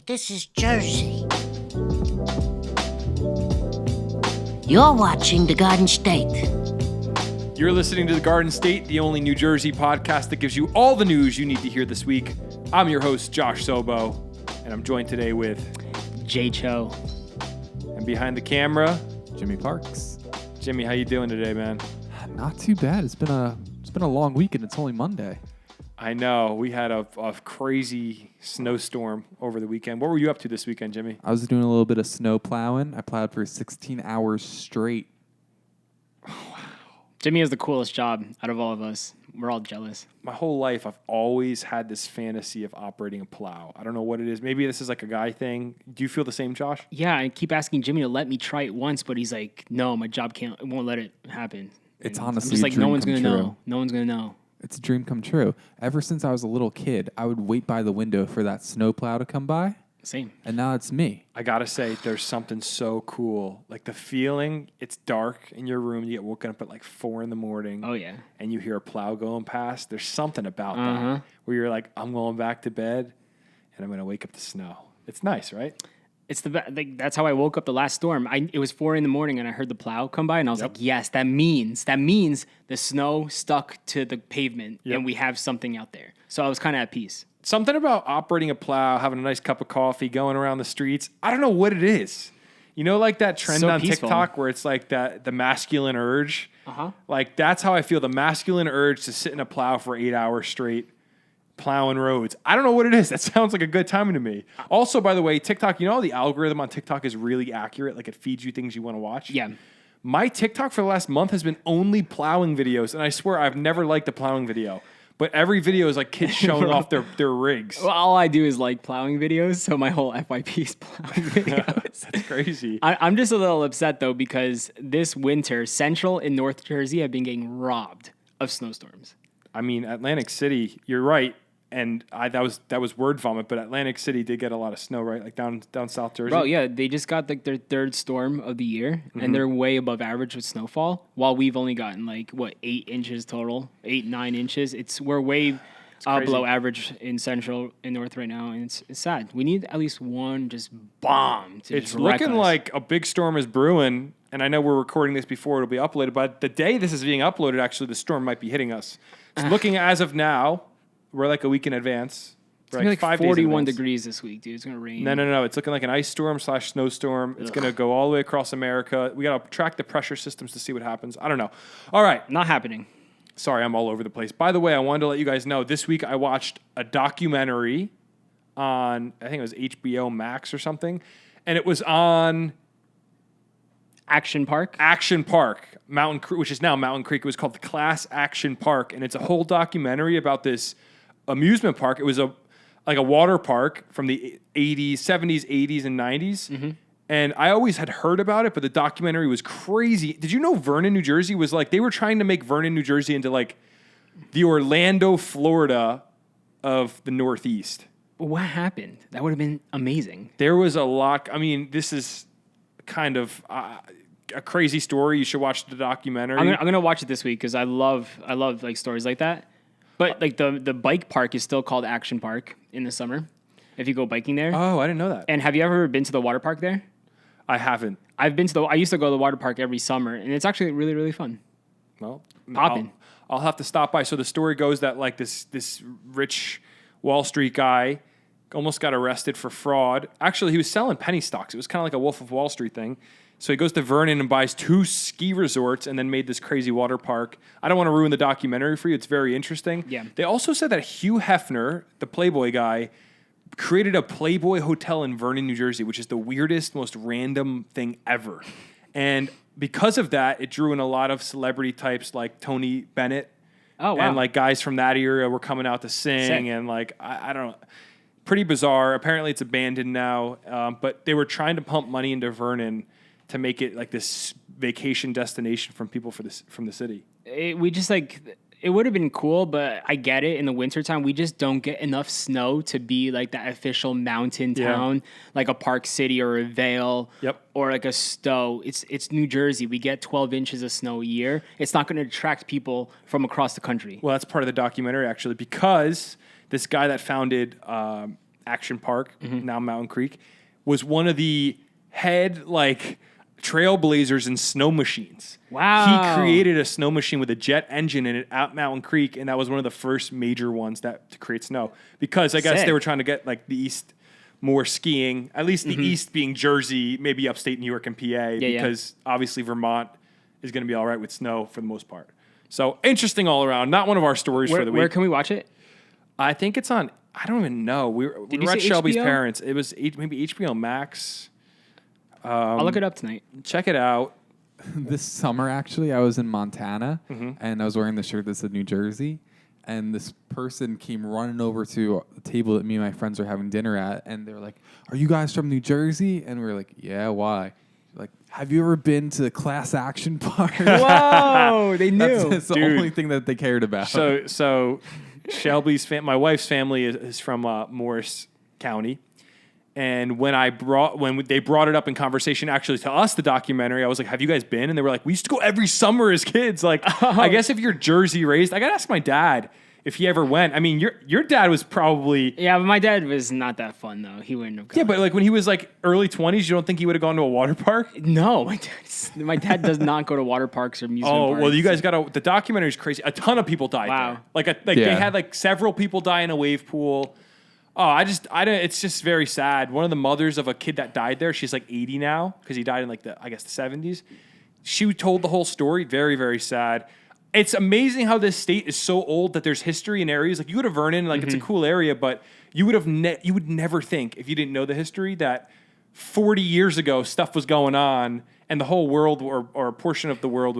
this is Jersey. You're watching The Garden State. You're listening to The Garden State, the only New Jersey podcast that gives you all the news you need to hear this week. I'm your host, Josh Sobo, and I'm joined today with Jay Cho. And behind the camera, Jimmy Parks. Jimmy, how you doing today, man? Not too bad. It's been a long week and it's only Monday. I know. We had a crazy snowstorm over the weekend. What were you up to this weekend, Jimmy? I was doing a little bit of snow plowing. I plowed for 16 hours straight. Jimmy has the coolest job out of all of us. We're all jealous. My whole life, I've always had this fantasy of operating a plow. I don't know what it is. Maybe this is like a guy thing. Do you feel the same, Josh? Yeah, I keep asking Jimmy to let me try it once, but he's like, no, my job won't let it happen. It's And honestly I'm just like, a dream no one's come going to true. know. No one's going to know. It's a dream come true. Ever since I was a little kid, I would wait by the window for that snow plow to come by. Same. And now it's me. I gotta say, there's something so cool. Like the feeling, it's dark in your room. You get woken up at like 4 a.m. Oh, yeah. And you hear a plow going past. There's something about that where you're like, I'm going back to bed and I'm going to wake up to snow. It's nice, right? It's that's how I woke up the last storm. It was 4 a.m. and I heard the plow come by and I was like, yes, that means the snow stuck to the pavement and we have something out there. So I was kind of at peace. Something about operating a plow, having a nice cup of coffee, going around the streets. I don't know what it is. You know, like that trend So on peaceful. TikTok where it's like the masculine urge? Like that's how I feel, the masculine urge to sit in a plow for 8 hours straight, plowing roads. I don't know what it is. That sounds like a good timing to me. Also, by the way, TikTok, you know, the algorithm on TikTok is really accurate. Like it feeds you things you want to watch. Yeah. My TikTok for the last month has been only plowing videos. And I swear I've never liked a plowing video. But every video is like kids showing off their rigs. Well, all I do is like plowing videos, so my whole FYP is plowing videos. That's crazy. I'm just a little upset, though, because this winter, Central and North Jersey have been getting robbed of snowstorms. I mean, Atlantic City, you're right. And that was word vomit, but Atlantic City did get a lot of snow, right? Like down South Jersey. Bro, yeah, they just got like their third storm of the year, and they're way above average with snowfall, while we've only gotten like, 8 inches total, 9 inches. We're way below average in Central and North right now, and it's sad. We need at least one just bomb to It's just wreck looking us. like a big storm is brewing, and I know we're recording this before it'll be uploaded, but the day this is being uploaded, actually, the storm might be hitting us. It's looking as of now, we're like a week in advance. It's gonna be like 5 days in 41 advance. degrees this week, dude. It's going to rain. No. It's looking like an ice storm / snowstorm. It's going to go all the way across America. We got to track the pressure systems to see what happens. I don't know. All right. Not happening. Sorry, I'm all over the place. By the way, I wanted to let you guys know, this week I watched a documentary on, I think it was HBO Max or something, and it was on Action Park. Mountain Creek, which is now Mountain Creek. It was called the Class Action Park, and it's a whole documentary about this amusement park. It was like a water park from the 80s, 70s, 80s, and 90s. And I always had heard about it, but the documentary was crazy. Did you know Vernon, New Jersey was like, they were trying to make Vernon, New Jersey into like the Orlando, Florida of the Northeast. What happened? That would have been amazing. There was a lot. I mean, this is kind of a crazy story. You should watch the documentary. I'm gonna watch it this week because I love like stories like that. But like the bike park is still called Action Park in the summer, if you go biking there. Oh, I didn't know that. And have you ever been to the water park there? I haven't. I used to go to the water park every summer, and it's actually really, really fun. Well, Poppin'. I'll have to stop by. So the story goes that like this rich Wall Street guy almost got arrested for fraud. Actually, he was selling penny stocks. It was kind of like a Wolf of Wall Street thing. So he goes to Vernon and buys 2 ski resorts and then made this crazy water park. I don't want to ruin the documentary for you. It's very interesting. Yeah. They also said that Hugh Hefner, the Playboy guy, created a Playboy hotel in Vernon, New Jersey, which is the weirdest, most random thing ever. And because of that, it drew in a lot of celebrity types like Tony Bennett. Oh, wow. And like guys from that era were coming out to sing. Sick. And like, I don't know. Pretty bizarre. Apparently it's abandoned now. But they were trying to pump money into Vernon to make it like this vacation destination from people from the city. It would have been cool, but I get it. In the wintertime, we just don't get enough snow to be like that official mountain town, like a Park City or a Vail, or like a Stowe. It's New Jersey. We get 12 inches of snow a year. It's not going to attract people from across the country. Well, that's part of the documentary, actually, because this guy that founded Action Park, now Mountain Creek, was one of the head trailblazers in snow machines. Wow. He created a snow machine with a jet engine in it at Mountain Creek, and that was one of the first major ones to create snow. Because I guess they were trying to get the East more skiing, at least the East being Jersey, maybe upstate New York and PA, because obviously Vermont is going to be all right with snow for the most part. So interesting all around. Not one of our stories for the week. Where can we watch it? I think it's on, I don't even know. We were at Shelby's parents. It was maybe HBO Max. I'll look it up tonight. Check it out. This summer, actually, I was in Montana, and I was wearing the shirt that said New Jersey, and this person came running over to the table that me and my friends were having dinner at, and they were like, "Are you guys from New Jersey?" And we were like, "Yeah, why?" Like, "Have you ever been to the Class Action Park?" Whoa, they knew. That's the only thing that they cared about. So Shelby's my wife's family is from Morris County. And when they brought it up in conversation, actually to us, the documentary, I was like, "Have you guys been?" And they were like, "We used to go every summer as kids." I guess if you're Jersey raised, I gotta ask my dad if he ever went. I mean, your dad was probably but my dad was not that fun though. He wouldn't have gone. Yeah, but when he was early 20s, you don't think he would have gone to a water park? No, my dad does not go to water parks or amusement parks. Well, you guys the documentary is crazy. A ton of people died there. They had several people die in a wave pool. Oh, I don't. It's just very sad. One of the mothers of a kid that died there, she's 80 now because he died in the 70s. She told the whole story. Very, very sad. It's amazing how this state is so old that there's history in areas you go to Vernon, it's a cool area, but you would never think if you didn't know the history that 40 years ago stuff was going on and the whole world or a portion of the world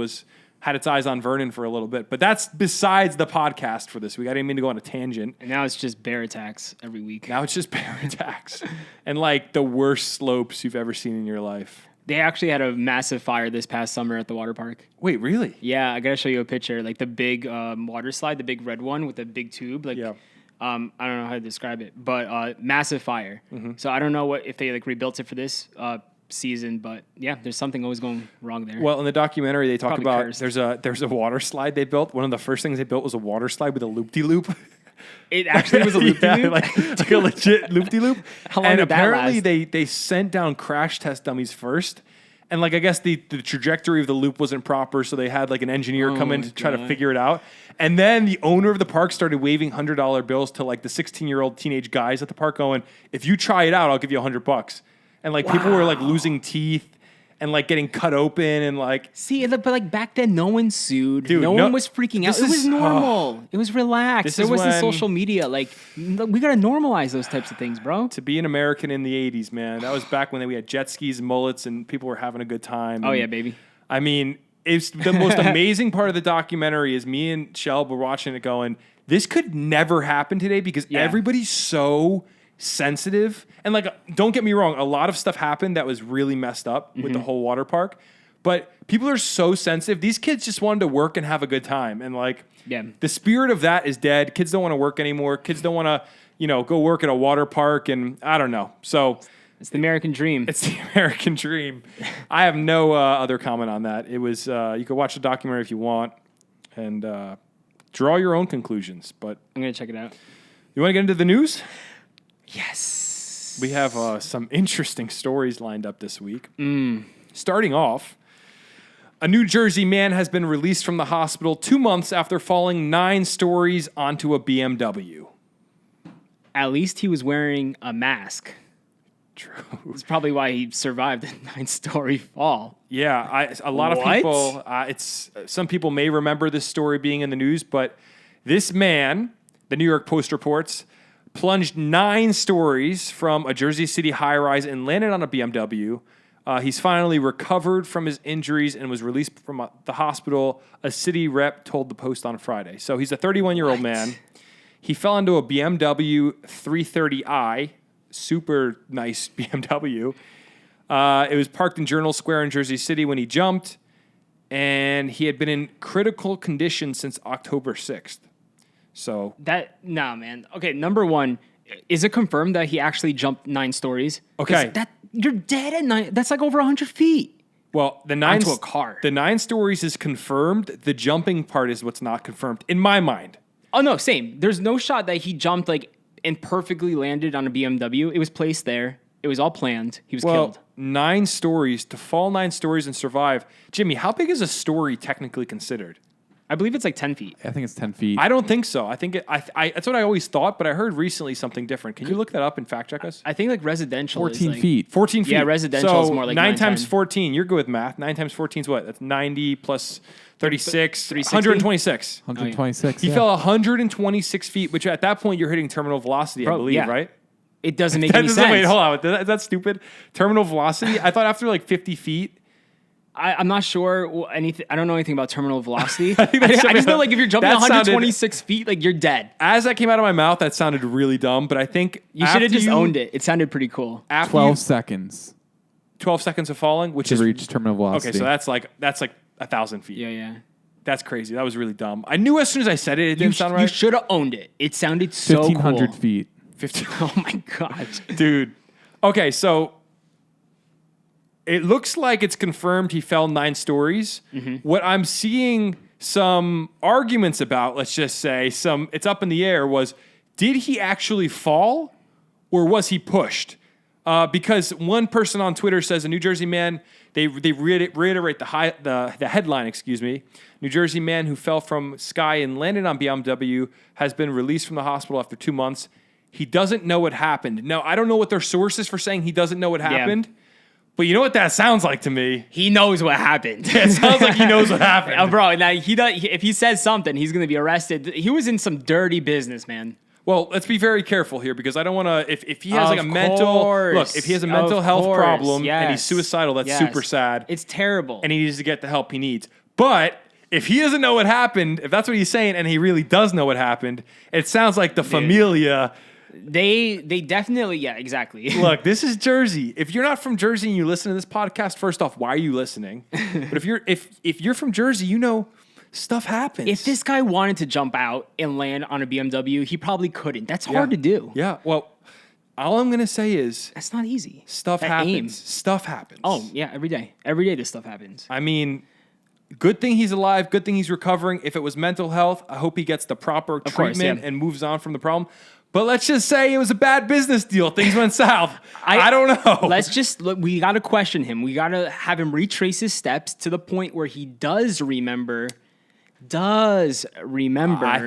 had its eyes on Vernon for a little bit. But that's besides the podcast for this week. I didn't mean to go on a tangent. And now it's just bear attacks every week. Now it's just bear attacks. And the worst slopes you've ever seen in your life. They actually had a massive fire this past summer at the water park. Wait, really? Yeah, I gotta show you a picture. The big water slide, the big red one with the big tube. I don't know how to describe it, but massive fire. So I don't know if they rebuilt it for this season, but yeah, there's something always going wrong there. Well, in the documentary they talk Probably about cursed. there's a water slide they built. One of the first things they built was a water slide with a loop-de-loop. It actually was a loop-de-loop? like a legit loop-de-loop. How long did that apparently last? they sent down crash test dummies first. And I guess the trajectory of the loop wasn't proper, so they had an engineer come in to try to figure it out. And then the owner of the park started waving $100 bills to the 16-year-old teenage guys at the park going, "If you try it out, I'll give you $100." And people were losing teeth and getting cut open and See, but back then no one sued. Dude, no one was freaking out. It was is- normal. It was relaxed. This There is wasn't when- social media. We gotta normalize those types of things, bro. to be an American in the 80s, man. That was back when we had jet skis and mullets and people were having a good time. Oh And, yeah, baby. I mean, it's the most amazing part of the documentary is me and Shelb were watching it going, this could never happen today because everybody's so sensitive. And don't get me wrong, a lot of stuff happened that was really messed up with the whole water park. But people are so sensitive. These kids just wanted to work and have a good time. And the spirit of that is dead. Kids don't want to work anymore. Kids don't want to, go work at a water park. And I don't know. So It's the American dream. it's the American dream. I have no other comment on that. It was, you could watch the documentary if you want and draw your own conclusions. But I'm gonna check it out. you want to get into the news? Yes. We have some interesting stories lined up this week. Starting off, a New Jersey man has been released from the hospital 2 months after falling 9 stories onto a BMW. At least he was wearing a mask. True. That's probably why he survived the 9-story fall. Yeah, a lot of What? people. Some people may remember this story being in the news, but this man, the New York Post reports, plunged 9 stories from a Jersey City high-rise and landed on a BMW. He's finally recovered from his injuries and was released from the hospital, a city rep told the Post on Friday. So he's a 31-year-old man. He fell into a BMW 330i, super nice BMW. It was parked in Journal Square in Jersey City when he jumped, and he had been in critical condition since October 6th. So Nah, man. Okay, number one, is it confirmed that he actually jumped 9 stories? Okay. 'Cause you're dead at 9. That's over 100 feet. Well, the 9 Onto a car. The 9 stories is confirmed. The jumping part is what's not confirmed in my mind. Oh no, same. There's no shot that he jumped and perfectly landed on a BMW. It was placed there. It was all planned. He was killed. 9 stories, to fall 9 stories and survive. Jimmy, how big is a story technically considered? I believe it's like 10 feet. I think it's 10 feet. I don't think so. I think that's what I always thought, but I heard recently something different. Can you look that up and fact check us? I think like residential 14 is like, feet. 14 feet. Yeah, residential is more like 9 times 10. 14. You're good with math. 9 times 14 is what? That's 90 plus 36. 360? 126. 126. He fell 126 feet, which at that point you're hitting terminal velocity, I Bro, believe, yeah. right? It doesn't make any sense. Wait, hold on. Is that stupid? Terminal velocity? I thought after like 50 feet. I'm not sure anything. I don't know anything about terminal velocity. I think I that's just know like if you're jumping that 126 feet, like you're dead. As that came out of my mouth, that sounded really dumb, but I think You should have just owned it. It sounded pretty cool. 12 seconds 12 seconds of falling, which to is reach terminal velocity. okay. So that's like 1,000 feet. Yeah. That's crazy. That was really dumb. I knew as soon as I said it, it didn't sound right. You should have owned it. It sounded so 1,500 cool. feet. 15. Oh my gosh. Dude. Okay, so it looks like it's confirmed he fell 9 stories. Mm-hmm. What I'm seeing some arguments about, let's just say, it's up in the air, was did he actually fall or was he pushed? Because one person on Twitter says a New Jersey man, they reiterate the headline, New Jersey man who fell from sky and landed on BMW has been released from the hospital after 2 months. He doesn't know what happened. Now, I don't know what their source is for saying he doesn't know what happened, but you know what that sounds like to me? He knows what happened. It sounds like he knows what happened. Oh, bro, now if he says something, he's going to be arrested. He was in some dirty business, man. Well, let's be very careful here because I don't want to. If he has Of like a mental course. if he has a mental Of health course. problem and he's Yes. suicidal, that's Yes. super sad. It's terrible. And he needs to get the help he needs. But if he doesn't know what happened, if that's what he's saying, and he really does know what happened, it sounds like the familia. They definitely, yeah, exactly. Look, this is Jersey. If you're not from Jersey and you listen to this podcast, first off, why are you listening? But if you're from Jersey, you know stuff happens. If this guy wanted to jump out and land on a BMW, he probably couldn't. That's hard to do. Yeah. Well, all I'm gonna say is That's not easy. stuff That happens. aim. Stuff happens. Oh, yeah, every day. Every day this stuff happens. I mean, good thing he's alive. Good thing he's recovering. If it was mental health, I hope he gets the proper course, treatment yeah. and moves on from the problem. But let's just say it was a bad business deal. Things went south. I don't know. Let's just look. We got to question him. We got to have him retrace his steps to the point where he does remember. I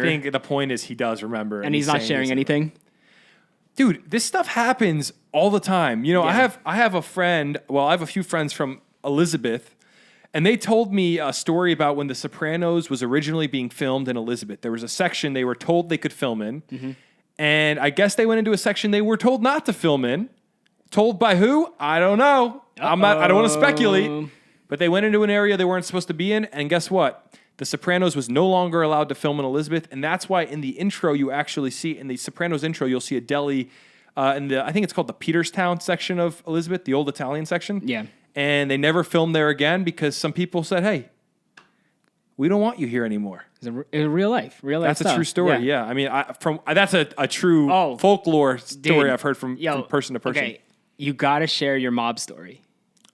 think the point is he does remember. And he's not saying sharing anything. Dude, this stuff happens all the time. You know, Yeah. I have a friend. Well, I have a few friends from Elizabeth. And they told me a story about when The Sopranos was originally being filmed in Elizabeth. There was a section they were told they could film in. Mm-hmm. And I guess they went into a section they were told not to film in. Told by who? I don't know. I don't want to speculate. But they went into an area they weren't supposed to be in. And guess what? The Sopranos was no longer allowed to film in Elizabeth. And that's why in the intro you actually see, in the Sopranos intro, you'll see a deli I think it's called the Peterstown section of Elizabeth, the old Italian section. Yeah. And they never filmed there again because some people said, hey, we don't want you here anymore. It's a real life. That's stuff. a true story. Yeah. I mean, that's a true folklore story I've heard from person to person. Okay, you got to share your mob story.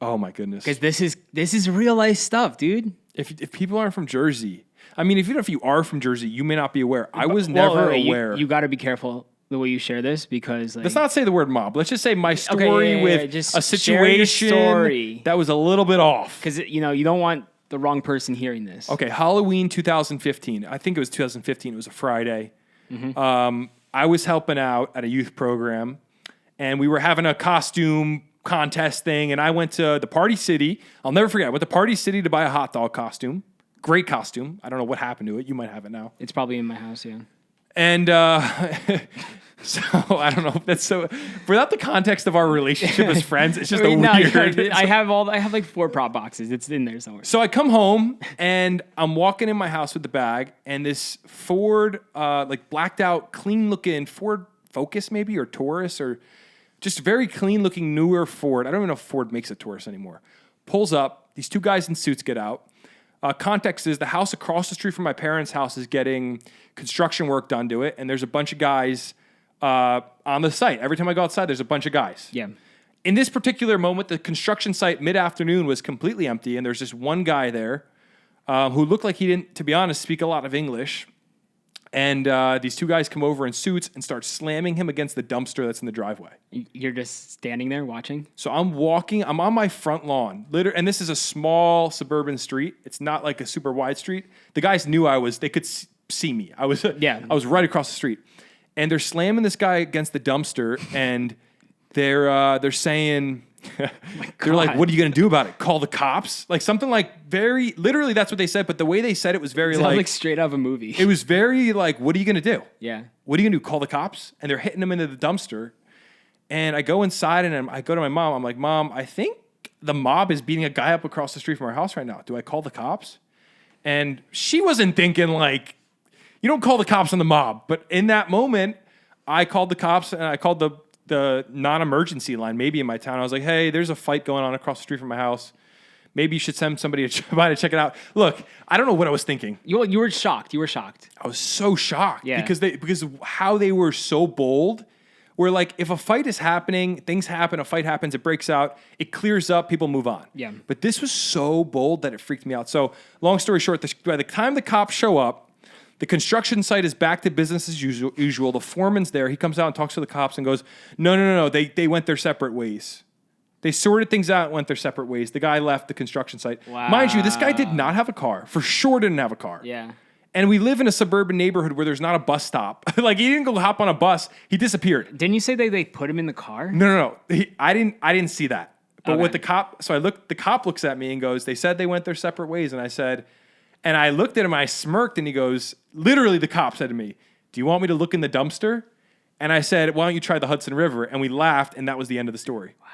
Oh my goodness. Because this is real life stuff, dude. If people aren't from Jersey, I mean, even if you are from Jersey, you may not be aware. I was never aware. You got to be careful the way you share this because let's not say the word mob. Let's just say my story with just a situation that was a little bit off. Because you don't want the wrong person hearing this. Okay, Halloween 2015. I think it was 2015. It was a Friday. Mm-hmm. I was helping out at a youth program, and we were having a costume contest thing, and I went to the Party City. I'll never forget. I went to Party City to buy a hot dog costume. Great costume. I don't know what happened to it. You might have it now. It's probably in my house, yeah. And so I don't know if that's so. Without the context of our relationship as friends, it's just weird. I have like 4 prop boxes. It's in there somewhere. So I come home and I'm walking in my house with the bag, and this Ford, like blacked out, clean looking Ford Focus maybe or Taurus or just very clean looking newer Ford. I don't even know if Ford makes a Taurus anymore. Pulls up. These 2 guys in suits get out. Context is the house across the street from my parents' house is getting construction work done to it, and there's a bunch of guys on the site. Every time I go outside, there's a bunch of guys. Yeah. In this particular moment, the construction site mid-afternoon was completely empty, and there's just one guy there who looked like he didn't, to be honest, speak a lot of English. And these two guys come over in suits and start slamming him against the dumpster that's in the driveway. You're just standing there watching? So I'm on my front lawn, and this is a small suburban street. It's not like a super wide street. The guys knew they could see me. I was right across the street. And they're slamming this guy against the dumpster, and they're saying... They're like, what are you going to do about it? Call the cops? Like something like very, literally that's what they said. But the way they said it was very like straight out of a movie. It was very like, what are you going to do? Yeah. What are you going to do? Call the cops? And they're hitting him into the dumpster. And I go inside and I go to my mom. I'm like, Mom, I think the mob is beating a guy up across the street from our house right now. Do I call the cops? And she wasn't thinking like, you don't call the cops on the mob. But in that moment, I called the cops and I called the non-emergency line, maybe in my town. I was like, hey, there's a fight going on across the street from my house. Maybe you should send somebody by to check it out. Look, I don't know what I was thinking. You were shocked. You were shocked. I was so shocked because of how they were so bold. Where like if a fight is happening, things happen, a fight happens, it breaks out, it clears up, people move on. Yeah. But this was so bold that it freaked me out. So long story short, by the time the cops show up, the construction site is back to business as usual. The foreman's there. He comes out and talks to the cops and goes, no. They went their separate ways. They sorted things out and went their separate ways. The guy left the construction site. Wow. Mind you, this guy did not have a car. For sure didn't have a car. Yeah. And we live in a suburban neighborhood where there's not a bus stop. Like he didn't go hop on a bus. He disappeared. Didn't you say they put him in the car? No. I didn't see that. But Okay. with the cop, the cop looks at me and goes, they said they went their separate ways. And I said, and I looked at him, I smirked, and he goes, literally the cop said to me, do you want me to look in the dumpster? And I said, why don't you try the Hudson River? And we laughed, and that was the end of the story. Wow.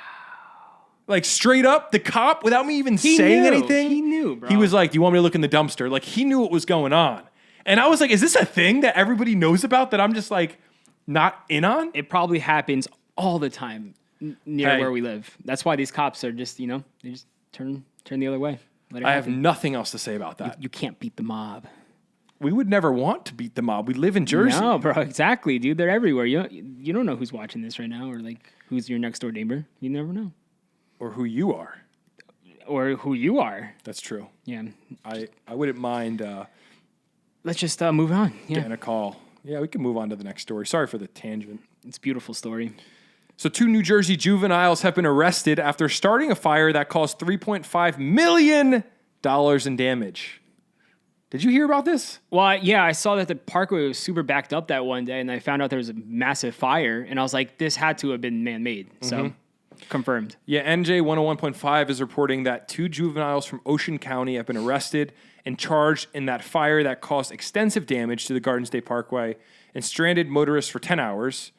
Like straight up, the cop, without me even saying anything. He knew, bro. He was like, do you want me to look in the dumpster? Like he knew what was going on. And I was like, is this a thing that everybody knows about that I'm just like not in on? It probably happens all the time near where we live. That's why these cops are just, they just turn the other way. I have nothing else to say about that. You can't beat the mob. We would never want to beat the mob. We live in Jersey. No, bro, exactly, dude. They're everywhere. You don't know who's watching this right now or like who's your next door neighbor. You never know. Or who you are. Or who you are. That's true. Yeah. I wouldn't mind Let's just move on. Yeah. getting a call. Yeah, we can move on to the next story. Sorry for the tangent. It's a beautiful story. So 2 New Jersey juveniles have been arrested after starting a fire that caused $3.5 million in damage. Did you hear about this? Well, yeah, I saw that the parkway was super backed up that one day, and I found out there was a massive fire, and I was like, this had to have been man-made. So, confirmed. Yeah, NJ 101.5 is reporting that 2 juveniles from Ocean County have been arrested and charged in that fire that caused extensive damage to the Garden State Parkway and stranded motorists for 10 hours.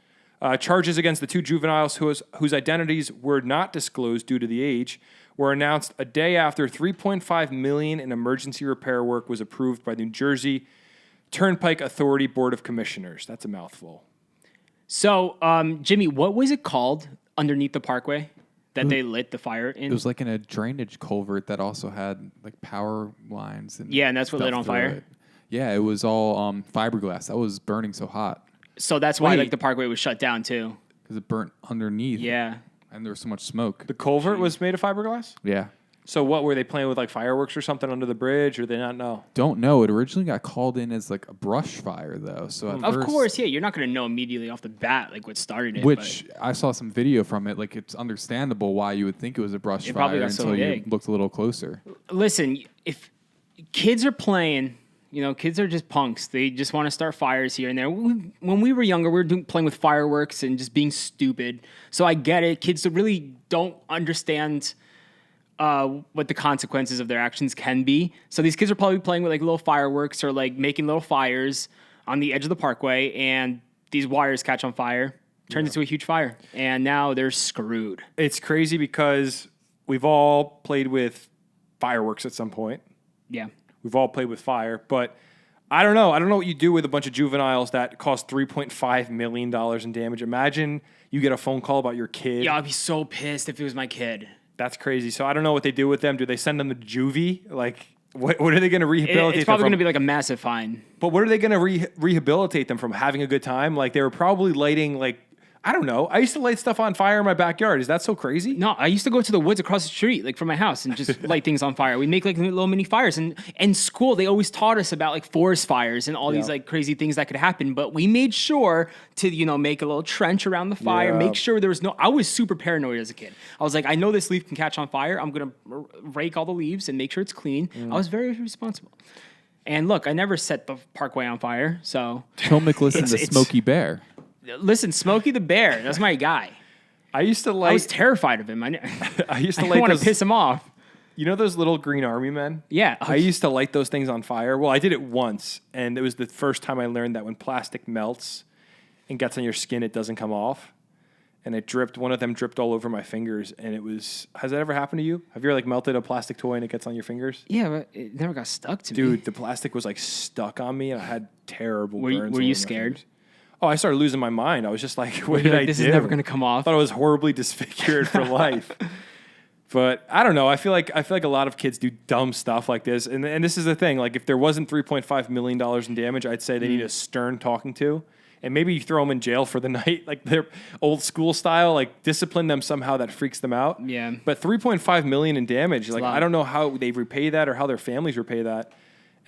Charges against the 2 juveniles whose identities were not disclosed due to the age were announced a day after $3.5 million in emergency repair work was approved by the New Jersey Turnpike Authority Board of Commissioners. That's a mouthful. So, Jimmy, what was it called underneath the parkway that they lit the fire in? It was like in a drainage culvert that also had like power lines. And that's what lit on fire? It. Yeah, it was all fiberglass. That was burning so hot. So that's why the parkway was shut down too. Because it burnt underneath. Yeah. And there was so much smoke. The culvert was made of fiberglass? Yeah. So what, were they playing with like fireworks or something under the bridge, or did they not know? Don't know. It originally got called in as like a brush fire though. So at Of first, course, yeah, you're not going to know immediately off the bat like what started it. Which I saw some video from it. Like it's understandable why you would think it was a brush probably fire got so until you big. looked a little closer. Listen, if kids are playing, kids are just punks. They just want to start fires here and there. When we were younger, we were playing with fireworks and just being stupid. So I get it. Kids really don't understand what the consequences of their actions can be. So these kids are probably playing with like little fireworks or like making little fires on the edge of the parkway, and these wires catch on fire, turns into a huge fire, and now they're screwed. It's crazy because we've all played with fireworks at some point. Yeah. We've all played with fire, but I don't know. I don't know what you do with a bunch of juveniles that cost $3.5 million in damage. Imagine you get a phone call about your kid. Yeah, I'd be so pissed if it was my kid. That's crazy. So I don't know what they do with them. Do they send them to juvie? Like, what are they going to rehabilitate It's probably them going to from? be like a massive fine. But what are they going to rehabilitate them from? Having a good time? Like, they were probably lighting like I don't know. I used to light stuff on fire in my backyard. Is that so crazy? No, I used to go to the woods across the street, like from my house, and just light things on fire. We make like little mini fires. And in school, they always taught us about like forest fires and all these like crazy things that could happen. But we made sure to, you know, make a little trench around the fire, make sure there was no. I was super paranoid as a kid. I was like, I know this leaf can catch on fire. I'm gonna rake all the leaves and make sure it's clean. I was very responsible. And look, I never set the parkway on fire. So Tomic listened to Smokey Bear. Listen, Smokey the Bear, that's my guy. I used to light. I was terrified of him. I used to I light want those. to piss him off. You know those little green army men? Yeah. I used to light those things on fire. Well, I did it once, and it was the first time I learned that when plastic melts and gets on your skin, it doesn't come off. And it dripped. One of them dripped all over my fingers, and it was. Has that ever happened to you? Have you ever like melted a plastic toy and it gets on your fingers? Yeah, but it never got stuck to me. Dude, the plastic was like stuck on me, and I had terrible burns. Were you scared? Oh, I started losing my mind. I was just like, what You're did like, I this do? is never going to come off. I thought I was horribly disfigured for life. But I don't know. I feel like a lot of kids do dumb stuff like this. And this is the thing. Like if there wasn't $3.5 million in damage, I'd say they need a stern talking to. And maybe you throw them in jail for the night, like they're old school style, like discipline them somehow that freaks them out. Yeah. But $3.5 million in damage, like a lot. I don't know how they repay that or how their families repay that.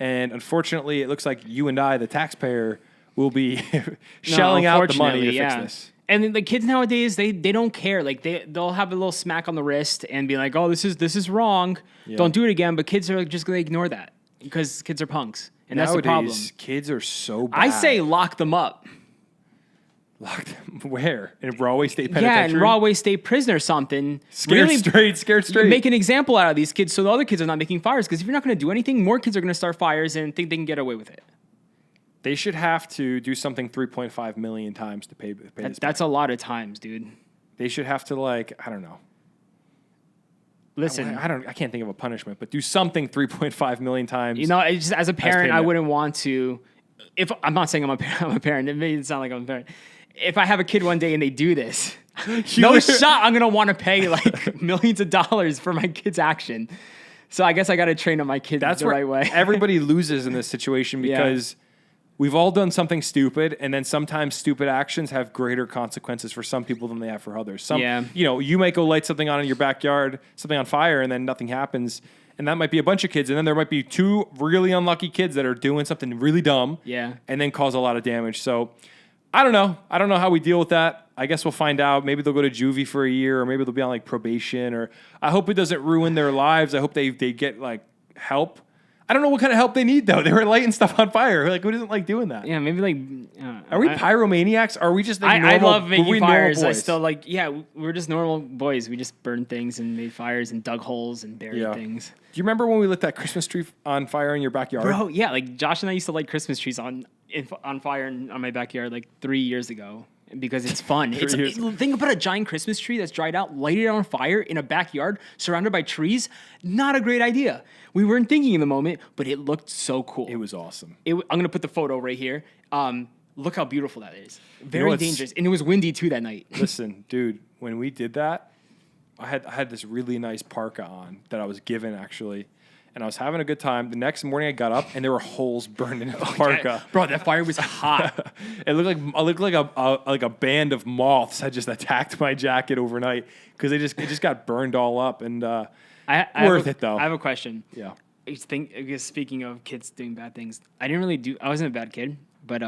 And unfortunately, it looks like you and I, the taxpayer, will be shelling out the money to fix this. And then the kids nowadays, they don't care. Like they'll have a little smack on the wrist and be like, "Oh, this is wrong. Yeah. Don't do it again." But kids are just going to ignore that because kids are punks, and Nowadays, that's the problem. Kids are so bad. I say lock them up. Lock them where? In Rahway State Penitentiary? Yeah, in Rahway State Prison or something. Scared straight. Make an example out of these kids so the other kids are not making fires. Because if you're not going to do anything, more kids are going to start fires and think they can get away with it. They should have to do something 3.5 million times to pay this. That's a lot of times, dude. They should have to I don't know. Listen, I can't think of a punishment, but do something 3.5 million times. you know, it's just, as a parent, I payment. wouldn't want to. If I'm not saying I'm a parent, it made it sound like I'm a parent. If I have a kid one day and they do this, no shot I'm gonna want to pay like millions of dollars for my kid's action. So I guess I got to train up my kid the right way. Everybody loses in this situation because we've all done something stupid, and then sometimes stupid actions have greater consequences for some people than they have for others. You might go light something on in your backyard, something on fire, and then nothing happens. And that might be a bunch of kids, and then there might be two really unlucky kids that are doing something really dumb, and then cause a lot of damage. So I don't know. I don't know how we deal with that. I guess we'll find out. Maybe they'll go to juvie for a year, or maybe they'll be on like probation. Or I hope it doesn't ruin their lives. I hope they get like help. I don't know what kind of help they need though. They were lighting stuff on fire. Like, who doesn't like doing that? Yeah, maybe like. Are we pyromaniacs? Are we just like I normal? love making fires. Boys? I still like. Yeah, we're just normal boys. We just burned things and made fires and dug holes and buried things. Do you remember when we lit that Christmas tree on fire in your backyard? Bro, yeah, like Josh and I used to light Christmas trees on fire on my backyard like 3 years ago because it's fun. Think about a giant Christmas tree that's dried out, light it on fire in a backyard surrounded by trees. Not a great idea. We weren't thinking in the moment, but it looked so cool. It was awesome. I'm gonna put the photo right here. Look how beautiful that is. Very dangerous, and it was windy too that night. Listen, dude, when we did that, I had this really nice parka on that I was given actually, and I was having a good time. The next morning I got up and there were holes burned in the parka. Bro, that fire was hot. It looked like a band of moths had just attacked my jacket overnight because it just got burned all up and worth it though. I have a question. Yeah. I guess speaking of kids doing bad things, I wasn't a bad kid, but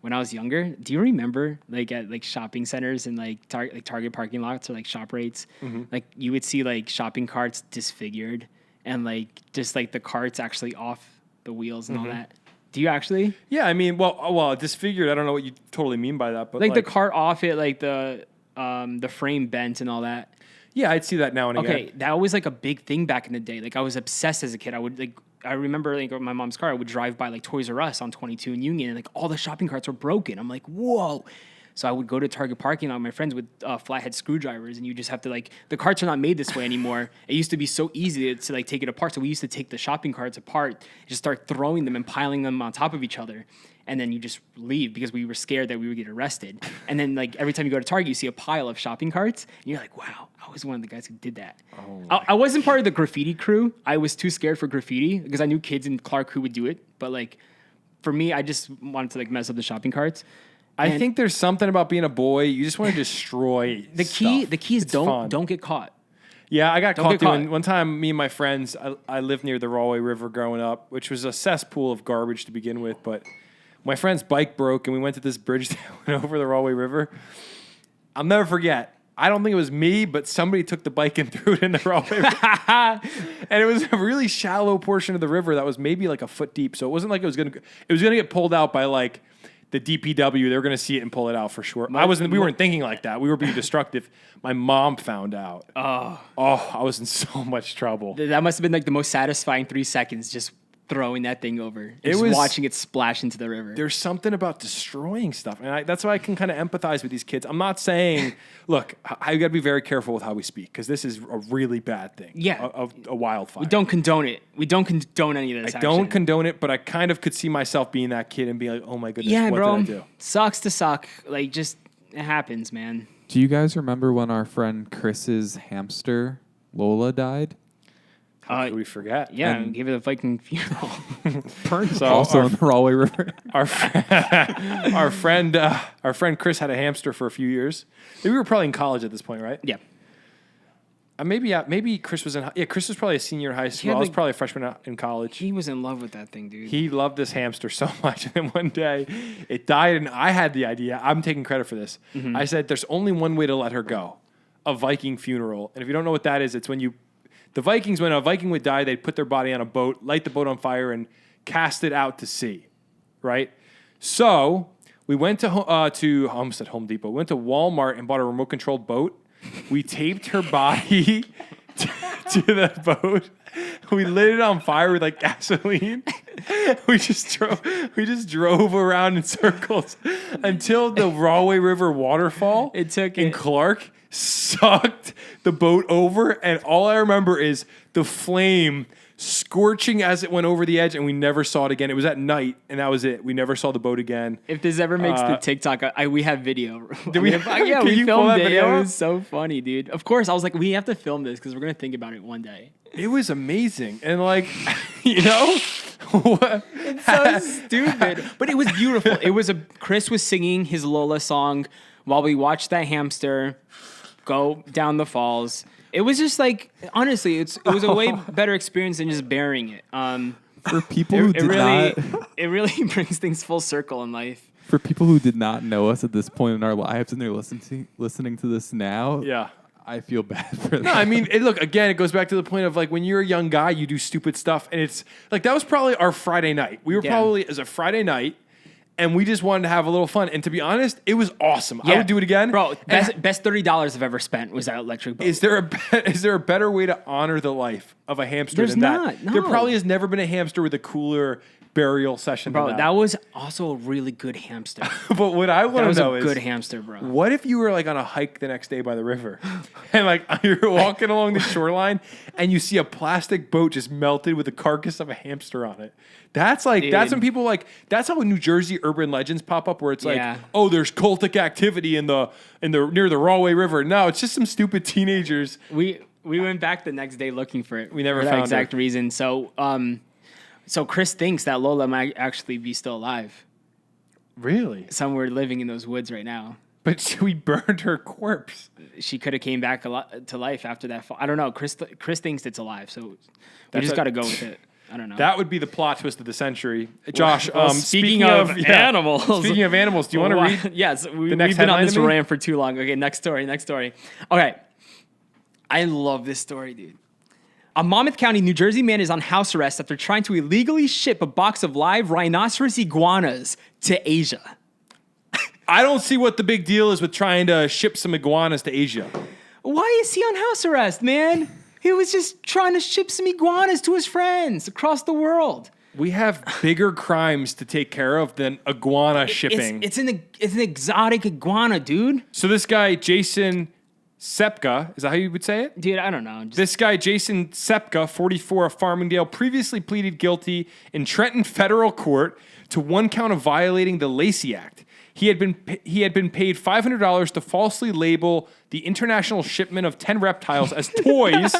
when I was younger, do you remember like at like shopping centers and like Target parking lots or like shop rates, like you would see like shopping carts disfigured and like just like the carts actually off the wheels and all that. Do you actually? Yeah, I mean, well, disfigured. I don't know what you totally mean by that, but like the cart off it, like the frame bent and all that. Yeah, I'd see that now and again. Okay, that was like a big thing back in the day. Like I was obsessed as a kid. I remember like my mom's car. I would drive by like Toys R Us on 22 and Union, and like all the shopping carts were broken. I'm like, whoa. So I would go to Target parking lot with my friends with flathead screwdrivers, and you just have to like the carts are not made this way anymore. It used to be so easy to like take it apart. So we used to take the shopping carts apart, just start throwing them and piling them on top of each other. And then you just leave because we were scared that we would get arrested. And then like every time you go to Target, you see a pile of shopping carts, and you're like, wow, I was one of the guys who did that. I wasn't part of the graffiti crew. I was too scared for graffiti because I knew kids in Clark who would do it. But like for me, I just wanted to like mess up the shopping carts. I think there's something about being a boy. You just want to destroy The key is don't get caught. Yeah, I got caught doing one time. Me and my friends, I lived near the Rahway River growing up, which was a cesspool of garbage to begin with. But my friend's bike broke, and we went to this bridge that went over the Rahway River. I'll never forget. I don't think it was me, but somebody took the bike and threw it in the Rahway River. And it was a really shallow portion of the river that was maybe like a foot deep. So it wasn't like it was gonna get pulled out by like the DPW. They were gonna see it and pull it out for sure. We weren't thinking like that. We were being destructive. My mom found out. Oh, I was in so much trouble. That must have been like the most satisfying 3 seconds, just throwing that thing over. Just watching it splash into the river. There's something about destroying stuff. And that's why I can kind of empathize with these kids. I'm not saying, look, you got to be very careful with how we speak, because this is a really bad thing. Yeah. A wildfire. We don't condone it. We don't condone any of this. I don't condone it, but I kind of could see myself being that kid and being like, oh my goodness, what bro, did I do? Sucks to suck. Like, just, it happens, man. Do you guys remember when our friend Chris's hamster, Lola, died? How could we forget? Yeah, and gave it a Viking funeral. So also in the Rahway River. Our friend Chris had a hamster for a few years. We were probably in college at this point, right? Yeah. Maybe Chris was Chris was probably a senior in high school. I was probably a freshman in college. He was in love with that thing, dude. He loved this hamster so much, and then one day it died, and I had the idea. I'm taking credit for this. Mm-hmm. I said, "There's only one way to let her go: a Viking funeral." And if you don't know what that is, it's when the Vikings, when a Viking would die, they'd put their body on a boat, light the boat on fire, and cast it out to sea, right? So we went to almost at Home Depot. We went to Walmart and bought a remote-controlled boat. We taped her body to the boat. We lit it on fire with like gasoline. We just drove around in circles until the Rahway River waterfall in Clark sucked the boat over, and all I remember is the flame scorching as it went over the edge, and we never saw it again. It was at night, and that was it. We never saw the boat again. If this ever makes the TikTok, we have video. Did we? Yeah, we filmed it. It was so funny, dude. Of course, I was like, we have to film this because we're gonna think about it one day. It was amazing, and like, you know, what? It's so stupid, but it was beautiful. Chris was singing his Lola song while we watched that hamster go down the falls. It was just like, honestly, it was a way better experience than just burying it. For people who it really brings things full circle in life. For people who did not know us at this point in our lives and they're listening to this now, yeah, I feel bad for them. No, I mean, look, again, it goes back to the point of like when you're a young guy, you do stupid stuff, and it's like that was probably our Friday night. We were probably as a Friday night. And we just wanted to have a little fun. And to be honest, it was awesome. Yeah. I would do it again. Bro, best $30 I've ever spent was that electric boat. Is there a better way to honor the life of a hamster than that? No. There probably has never been a hamster with a cooler burial session than that. That was also a really good hamster. But what I want to know is... That was a good hamster, bro. What if you were like on a hike the next day by the river and like you're walking along the shoreline and you see a plastic boat just melted with the carcass of a hamster on it? That's like, dude. That's when people like, that's how New Jersey urban legends pop up where it's like, oh, there's cultic activity in the near the Rahway River. No, it's just some stupid teenagers. We went back the next day looking for it. We never found that exact reason. So Chris thinks that Lola might actually be still alive. Really? Somewhere living in those woods right now. But we burned her corpse. She could have came back to life after that fall. I don't know. Chris thinks it's alive, so we just got to go with it. I don't know. That would be the plot twist of the century. Josh, speaking of animals. Speaking of animals, do you want to read? Yes, we've been on this rant for too long. Okay, next story. Okay. I love this story, dude. A Monmouth County, New Jersey man is on house arrest after trying to illegally ship a box of live rhinoceros iguanas to Asia. I don't see what the big deal is with trying to ship some iguanas to Asia. Why is he on house arrest, man? He was just trying to ship some iguanas to his friends across the world. We have bigger crimes to take care of than iguana shipping. It's an exotic iguana, dude. So this guy, Jason Sepka, is that how you would say it? Dude, I don't know. This guy, Jason Sepka, 44 of Farmingdale, previously pleaded guilty in Trenton federal court to one count of violating the Lacey Act. He had been paid $500 to falsely label the international shipment of 10 reptiles as toys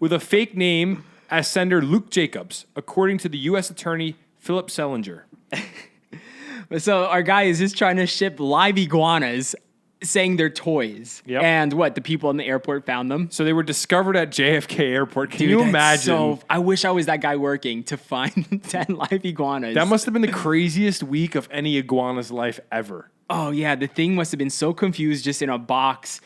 with a fake name as sender Luke Jacobs, according to the U.S. Attorney Philip Selinger. So our guy is just trying to ship live iguanas, saying they're toys. Yep. And the people in the airport found them. So they were discovered at JFK Airport. Can you That's imagine? So I wish I was that guy working to find 10 live iguanas. That must have been the craziest week of any iguana's life ever. Oh, yeah. The thing must have been so confused just in a box.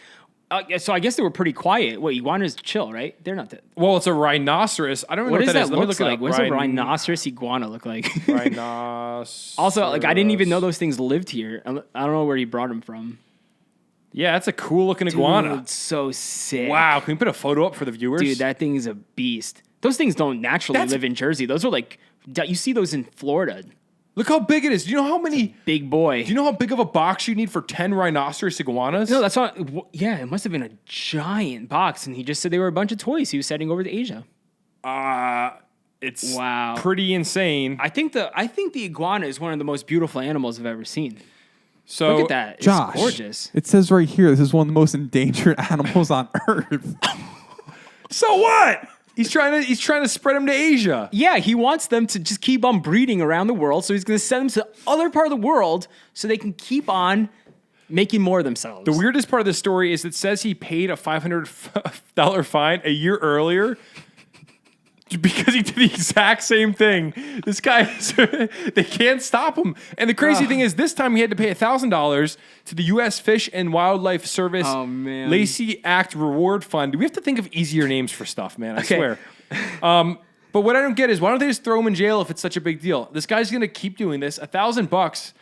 So I guess they were pretty quiet. Wait, iguanas chill, right? They're not that. Well, it's a rhinoceros. I don't know What what does that is. that Let me look look it like? up. What does a rhinoceros iguana look like? Rhinoceros. Also, I didn't even know those things lived here. I don't know where he brought them from. Yeah, that's a cool looking iguana. Dude, so sick. Wow, can we put a photo up for the viewers? Dude, that thing is a beast. Those things don't naturally live in Jersey. Those are you see those in Florida. Look how big it is. Do you know how many? Big boy. Do you know how big of a box you need for 10 rhinoceros iguanas? No, that's not. Yeah, it must have been a giant box. And he just said they were a bunch of toys he was sending over to Asia. It's Wow. pretty insane. I think the iguana is one of the most beautiful animals I've ever seen. So Look at that. It's Josh, gorgeous. it says right here, this is one of the most endangered animals on Earth. So what? He's trying to spread them to Asia. Yeah, he wants them to just keep on breeding around the world. So he's going to send them to other part of the world so they can keep on making more of themselves. The weirdest part of the story is it says he paid a $500 fine a year earlier because he did the exact same thing. This guy, they can't stop him. And the crazy thing is, this time he had to pay $1,000 to the U.S. Fish and Wildlife Service Lacey Act Reward Fund. We have to think of easier names for stuff, man. I swear. But what I don't get is, why don't they just throw him in jail if it's such a big deal? This guy's going to keep doing this. $1,000.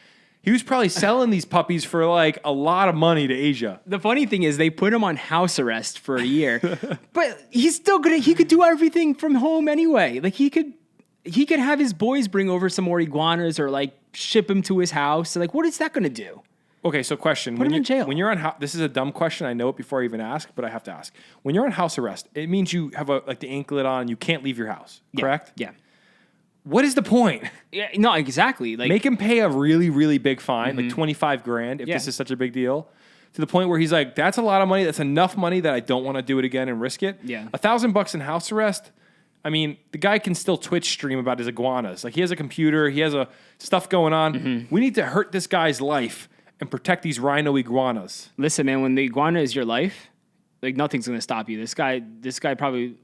He was probably selling these puppies for like a lot of money to Asia. The funny thing is they put him on house arrest for a year, but he's still he could do everything from home anyway. Like he could have his boys bring over some more iguanas or like ship him to his house. So, like, what is that going to do? Okay, so question. Put him in jail. When you're on this is a dumb question. I know it before I even ask, but I have to ask. When you're on house arrest, it means you have the anklet on and you can't leave your house, correct? Yeah. What is the point? Yeah, no, exactly. Like, Make him pay a really, really big fine, like $25,000 if this is such a big deal, to the point where he's like, that's a lot of money. That's enough money that I don't want to do it again and risk it. Yeah. $1,000 in house arrest. I mean, the guy can still Twitch stream about his iguanas. Like, he has a computer. He has stuff going on. We need to hurt this guy's life and protect these rhino iguanas. Listen, man, when the iguana is your life, like, nothing's going to stop you. This guy probably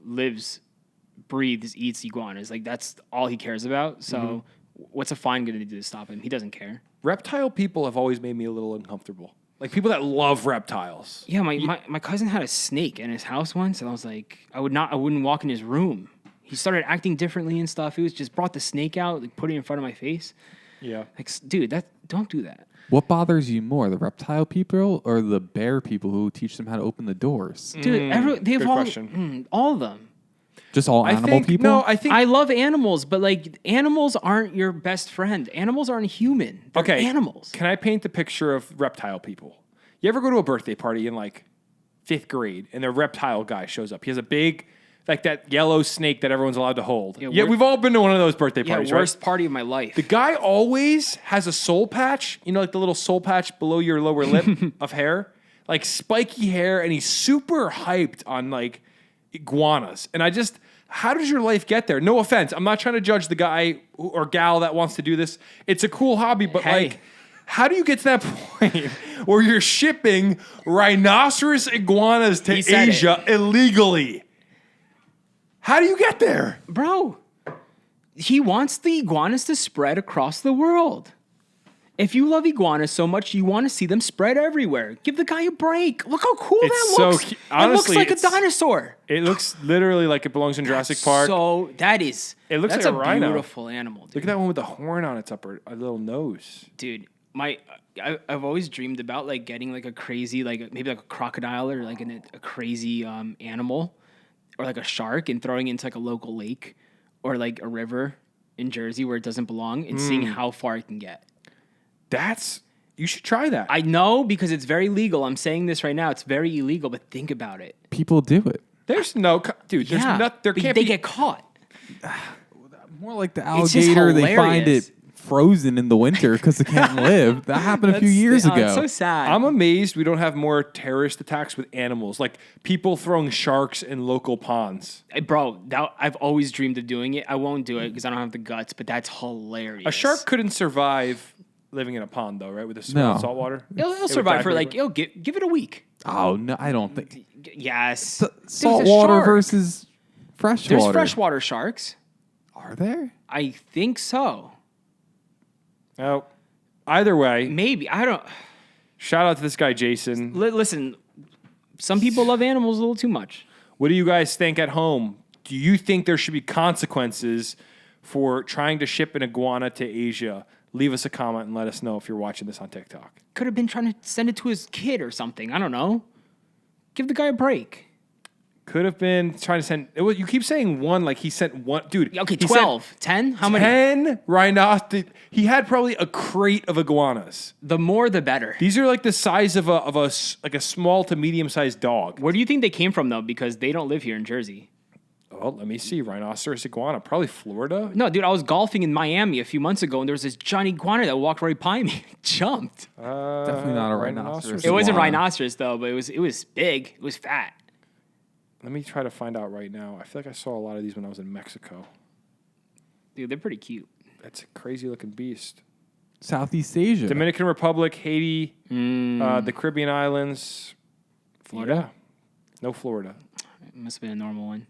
breathes, eats iguanas. Like, that's all he cares about. So what's a fine going to do to stop him? He doesn't care. Reptile people have always made me a little uncomfortable. Like, people that love reptiles. Yeah, my cousin had a snake in his house once, and I was like, I wouldn't walk in his room. He started acting differently and stuff. He was just brought the snake out, like, put it in front of my face. Yeah. Like, dude, don't do that. What bothers you more, the reptile people or the bear people who teach them how to open the doors? Dude, they've good all question. all of them. Just all animal people? No, I think... I love animals, but like animals aren't your best friend. Animals aren't human. They're animals. Can I paint the picture of reptile people? You ever go to a birthday party in like 5th grade and the reptile guy shows up? He has a big, like that yellow snake that everyone's allowed to hold. Yeah, we've all been to one of those birthday parties, right? Worst party of my life. The guy always has a soul patch, you know, like the little soul patch below your lower lip of hair, like spiky hair, and he's super hyped on like iguanas. And how does your life get there? No offense. I'm not trying to judge the guy or gal that wants to do this. It's a cool hobby, but like, how do you get to that point where you're shipping rhinoceros iguanas to Asia illegally? How do you get there? Bro, he wants the iguanas to spread across the world. If you love iguanas so much, you want to see them spread everywhere. Give the guy a break. Look how cool that looks. Honestly, it looks like a dinosaur. It looks literally like it belongs in Jurassic Park. So It looks that's like a rhino. Beautiful animal. Dude. Look at that one with the horn on its upper little nose. Dude, I've always dreamed about like getting like a crazy, like maybe like a crocodile or like a crazy animal or like a shark and throwing it into like a local lake or like a river in Jersey where it doesn't belong and seeing how far it can get. You should try that. I know because it's very legal. I'm saying this right now. It's very illegal, but think about it. People do it. There's no, dude. There's there can't be. They get caught. More like the alligator. They find it frozen in the winter because it can't live. That happened a few years ago. It's so sad. I'm amazed we don't have more terrorist attacks with animals, like people throwing sharks in local ponds. Bro, I've always dreamed of doing it. I won't do it because I don't have the guts, but that's hilarious. A shark couldn't survive living in a pond, though, right? With the No. salt water? It'll survive for like, give it a week. Oh no, I don't think Yes. salt There's a water shark. versus fresh There's water. freshwater sharks. Are there? I think so. Oh, either way, Maybe. I don't. shout out to this guy, Jason. Listen, some people love animals a little too much. What do you guys think at home? Do you think there should be consequences for trying to ship an iguana to Asia? Leave us a comment and let us know if you're watching this on TikTok. Could have been trying to send it to his kid or something. I don't know. Give the guy a break. Could have been trying to send. You keep saying one, like he sent one. Dude. Okay, he 12. 10? How many? 10 rhinos. He had probably a crate of iguanas. The more, the better. These are like the size of a small to medium sized dog. Where do you think they came from, though? Because they don't live here in Jersey. Oh, let me see. Rhinoceros iguana. Probably Florida. No, dude, I was golfing in Miami a few months ago, and there was this giant iguana that walked right by me. Jumped. Definitely not a rhinoceros. It wasn't iguana. rhinoceros, though, but it was big. It was fat. Let me try to find out right now. I feel like I saw a lot of these when I was in Mexico. Dude, they're pretty cute. That's a crazy looking beast. Southeast Asia. Dominican Republic, Haiti, the Caribbean islands. Florida? Yeah. No Florida. It must have been a normal one.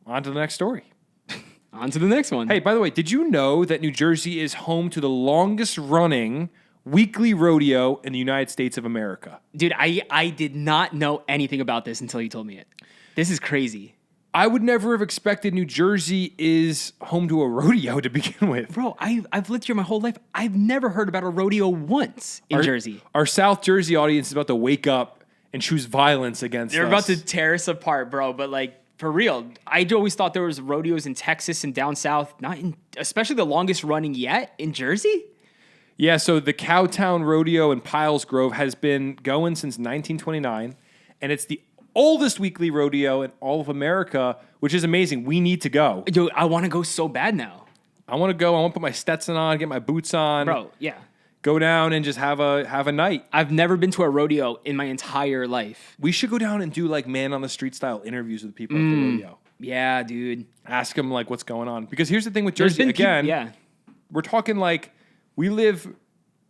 On to the next story. On to the next one. Hey, by the way, did you know that New Jersey is home to the longest running weekly rodeo in the United States of America? Dude, I did not know anything about this until you told me it. This is crazy. I would never have expected New Jersey is home to a rodeo to begin with. Bro, I've lived here my whole life. I've never heard about a rodeo once in Jersey. Our South Jersey audience is about to wake up and choose violence against They're us. about to tear us apart, bro. But like, for real, I always thought there was rodeos in Texas and down south, especially the longest running yet in Jersey. Yeah, so the Cowtown Rodeo in Piles Grove has been going since 1929, and it's the oldest weekly rodeo in all of America, which is amazing. We need to go. Dude, I want to go so bad now. I want to go. I want to put my Stetson on, get my boots on. Bro, yeah. Go down and just have a night. I've never been to a rodeo in my entire life. We should go down and do like man on the street style interviews with people at the rodeo. Yeah, dude. Ask them like what's going on. Because here's the thing with Jersey, we're talking like we live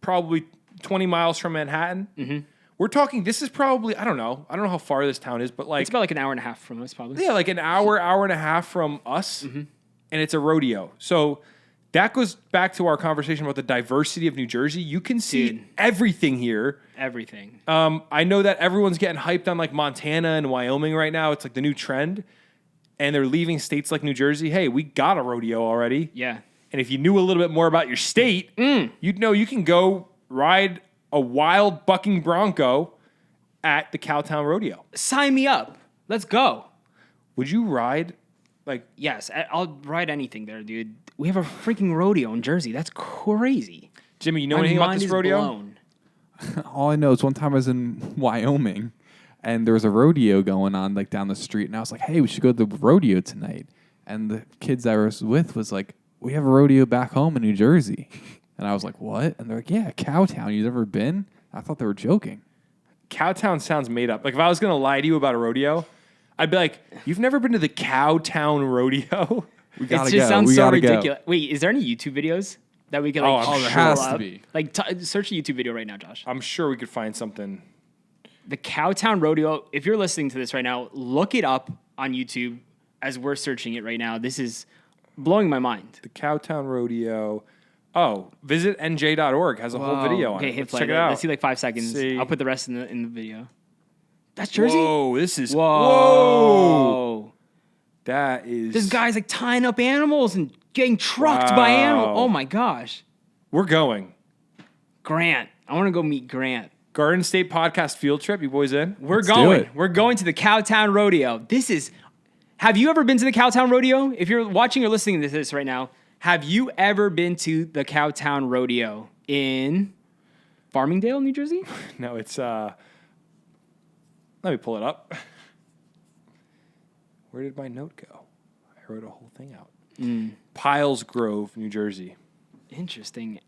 probably 20 miles from Manhattan. Mm-hmm. We're talking, this is probably, I don't know how far this town is, but like. It's about like an hour and a half from us, probably. Yeah, like an hour and a half from us. Mm-hmm. And it's a rodeo. So that goes back to our conversation about the diversity of New Jersey. You can see everything here. Everything. I know that everyone's getting hyped on like Montana and Wyoming right now. It's like the new trend. And they're leaving states like New Jersey. Hey, we got a rodeo already. Yeah. And if you knew a little bit more about your state, you'd know you can go ride a wild bucking bronco at the Cowtown Rodeo. Sign me up. Let's go. Would you ride? Yes, I'll ride anything there, dude. We have a freaking rodeo in Jersey. That's crazy. Jimmy, you know anything about this rodeo? Blown. All I know is one time I was in Wyoming and there was a rodeo going on like down the street, and I was like, hey, we should go to the rodeo tonight. And the kids I was with was like, we have a rodeo back home in New Jersey. And I was like, what? And they're like, yeah, Cowtown. You've ever been? I thought they were joking. Cowtown sounds made up. Like if I was going to lie to you about a rodeo, I'd be like, you've never been to the Cowtown Rodeo? We gotta It just go. sounds We so gotta go. ridiculous. Wait, is there any YouTube videos that we can Oh, like I'm there sure. has pull to up? be. Like search a YouTube video right now, Josh. I'm sure we could find something. The Cowtown Rodeo. If you're listening to this right now, look it up on YouTube as we're searching it right now. This is blowing my mind. The Cowtown Rodeo. Oh, visit nj.org has a whole video on Okay, it. hit Let's play. check it out. Let's see like 5 seconds. See. I'll put the rest in the video. That's Jersey? Whoa, this is... Whoa. That is... This guy's like tying up animals and getting trucked by animals. Oh my gosh. We're going. Grant. I want to go meet Grant. Garden State Podcast field trip. You boys in? We're Let's do going. it. We're going to the Cowtown Rodeo. This is... Have you ever been to the Cowtown Rodeo? If you're watching or listening to this right now, have you ever been to the Cowtown Rodeo in Farmingdale, New Jersey? No, it's... Let me pull it up. Where did my note go? I wrote a whole thing out. Piles Grove, New Jersey. Interesting.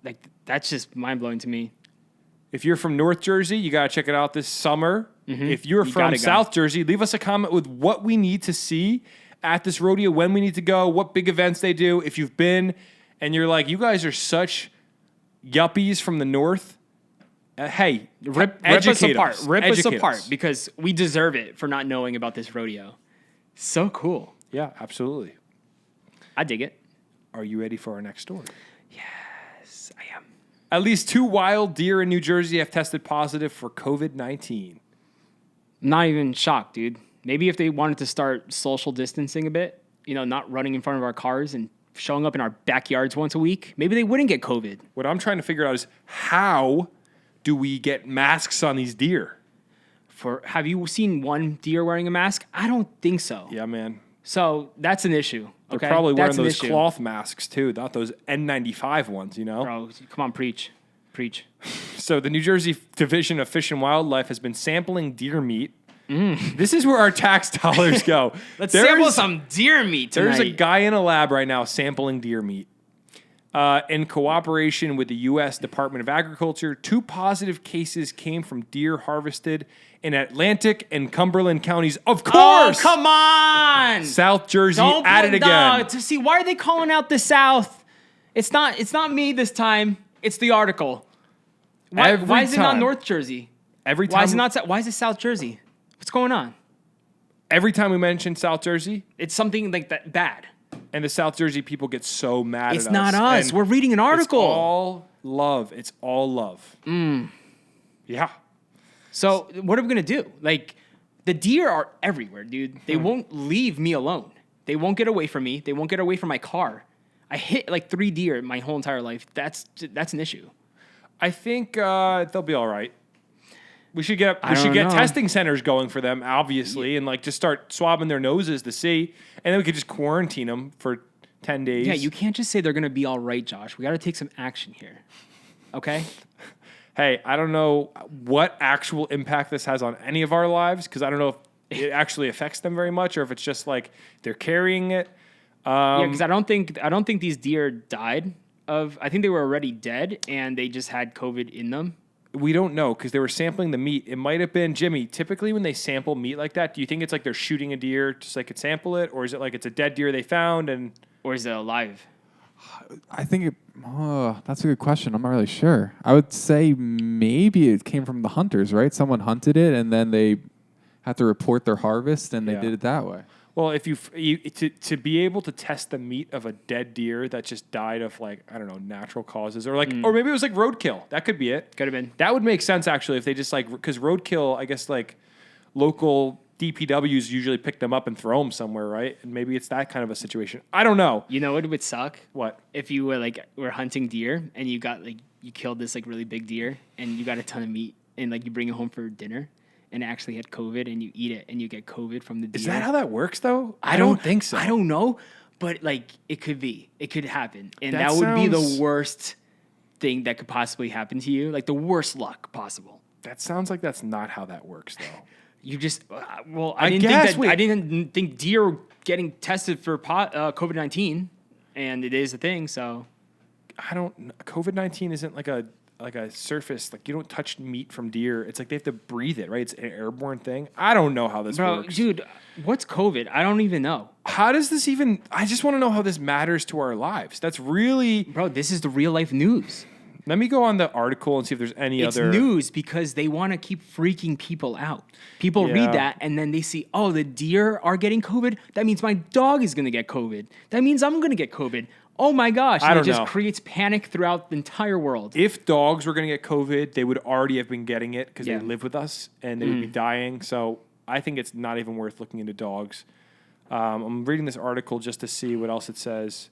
Like, that's just mind-blowing to me. If you're from North Jersey, you got to check it out this summer. If you're You from gotta go. South Jersey, leave us a comment with what we need to see at this rodeo, when we need to go, what big events they do, if you've been, and you're like, you guys are such yuppies from the north. Hey, rip us apart. us. Rip us Educate apart us. because we deserve it for not knowing about this rodeo. So cool. Yeah, absolutely. I dig it. Are you ready for our next story? Yes, I am. At least 2 wild deer in New Jersey have tested positive for COVID-19. Not even shocked, dude. Maybe if they wanted to start social distancing a bit, not running in front of our cars and showing up in our backyards once a week, maybe they wouldn't get COVID. What I'm trying to figure out is how do we get masks on these deer? Have you seen one deer wearing a mask? I don't think so. Yeah, man. So that's an issue. They're Okay? probably wearing That's an those issue. cloth masks too, not those N95 ones, Bro, come on, preach. So the New Jersey Division of Fish and Wildlife has been sampling deer meat. This is where our tax dollars go. Let's sample some deer meat tonight. There's a guy in a lab right now sampling deer meat. In cooperation with the U.S. Department of Agriculture, 2 positive cases came from deer harvested in Atlantic and Cumberland counties. Of course! Oh, come on! South Jersey at it again. To see why are they calling out the South? It's not me this time. It's the article. Why is it not time. North Jersey? Every time Why is it not? Why is it South Jersey? What's going on? Every time we mention South Jersey, It's something like that bad. and the South Jersey people get so mad at us. It's not us. And We're reading an article. It's all love. It's all love. Yeah. So what are we gonna do? Like, the deer are everywhere, dude. They won't leave me alone. They won't get away from me. They won't get away from my car. I hit like 3 deer my whole entire life. That's an issue. I think they'll be all right. We should get don't know. testing centers going for them, obviously, and like just start swabbing their noses to see, and then we could just quarantine them for 10 days. Yeah, you can't just say they're gonna be all right, Josh. We got to take some action here. Okay. Hey, I don't know what actual impact this has on any of our lives because I don't know if it actually affects them very much or if it's just like they're carrying it. Yeah, because I don't think these deer died of. I think they were already dead and they just had COVID in them. We don't know because they were sampling the meat. It might have been, Jimmy, typically when they sample meat like that, do you think it's like they're shooting a deer just so they could sample it? Or is it like it's a dead deer they found? Or is it alive? I think that's a good question. I'm not really sure. I would say maybe it came from the hunters, right? Someone hunted it and then they had to report their harvest and they did it that way. Well, if to be able to test the meat of a dead deer that just died of like, I don't know, natural causes or like, or maybe it was like roadkill. That could be it. Could have been. That would make sense actually if they just like, because roadkill, I guess like local DPWs usually pick them up and throw them somewhere, right? And maybe it's that kind of a situation. I don't know. You know what would suck? What? If you were hunting deer and you killed this like really big deer and you got a ton of meat and like you bring it home for dinner and actually had COVID and you eat it and you get COVID from the deer. Is that how that works though? I don't think so. I don't know, but like it could be. It could happen. And that would be the worst thing that could possibly happen to you. Like the worst luck possible. That sounds like that's not how that works though. You just I didn't think deer were getting tested for COVID-19 and it is a thing, so COVID-19 isn't like a surface, like you don't touch meat from deer. It's like they have to breathe it, right? It's an airborne thing. I don't know how this works. Dude, what's COVID? I don't even know. How does this even, I just want to know how this matters to our lives. That's really, bro, this is the real life news. Let me go on the article and see if there's any other. It's news because they want to keep freaking people out. People read that and then they see, oh, the deer are getting COVID. That means my dog is going to get COVID. That means I'm going to get COVID. Oh my gosh. And it just creates panic throughout the entire world. If dogs were going to get COVID, they would already have been getting it because they live with us and they would be dying. So I think it's not even worth looking into dogs. I'm reading this article just to see what else it says.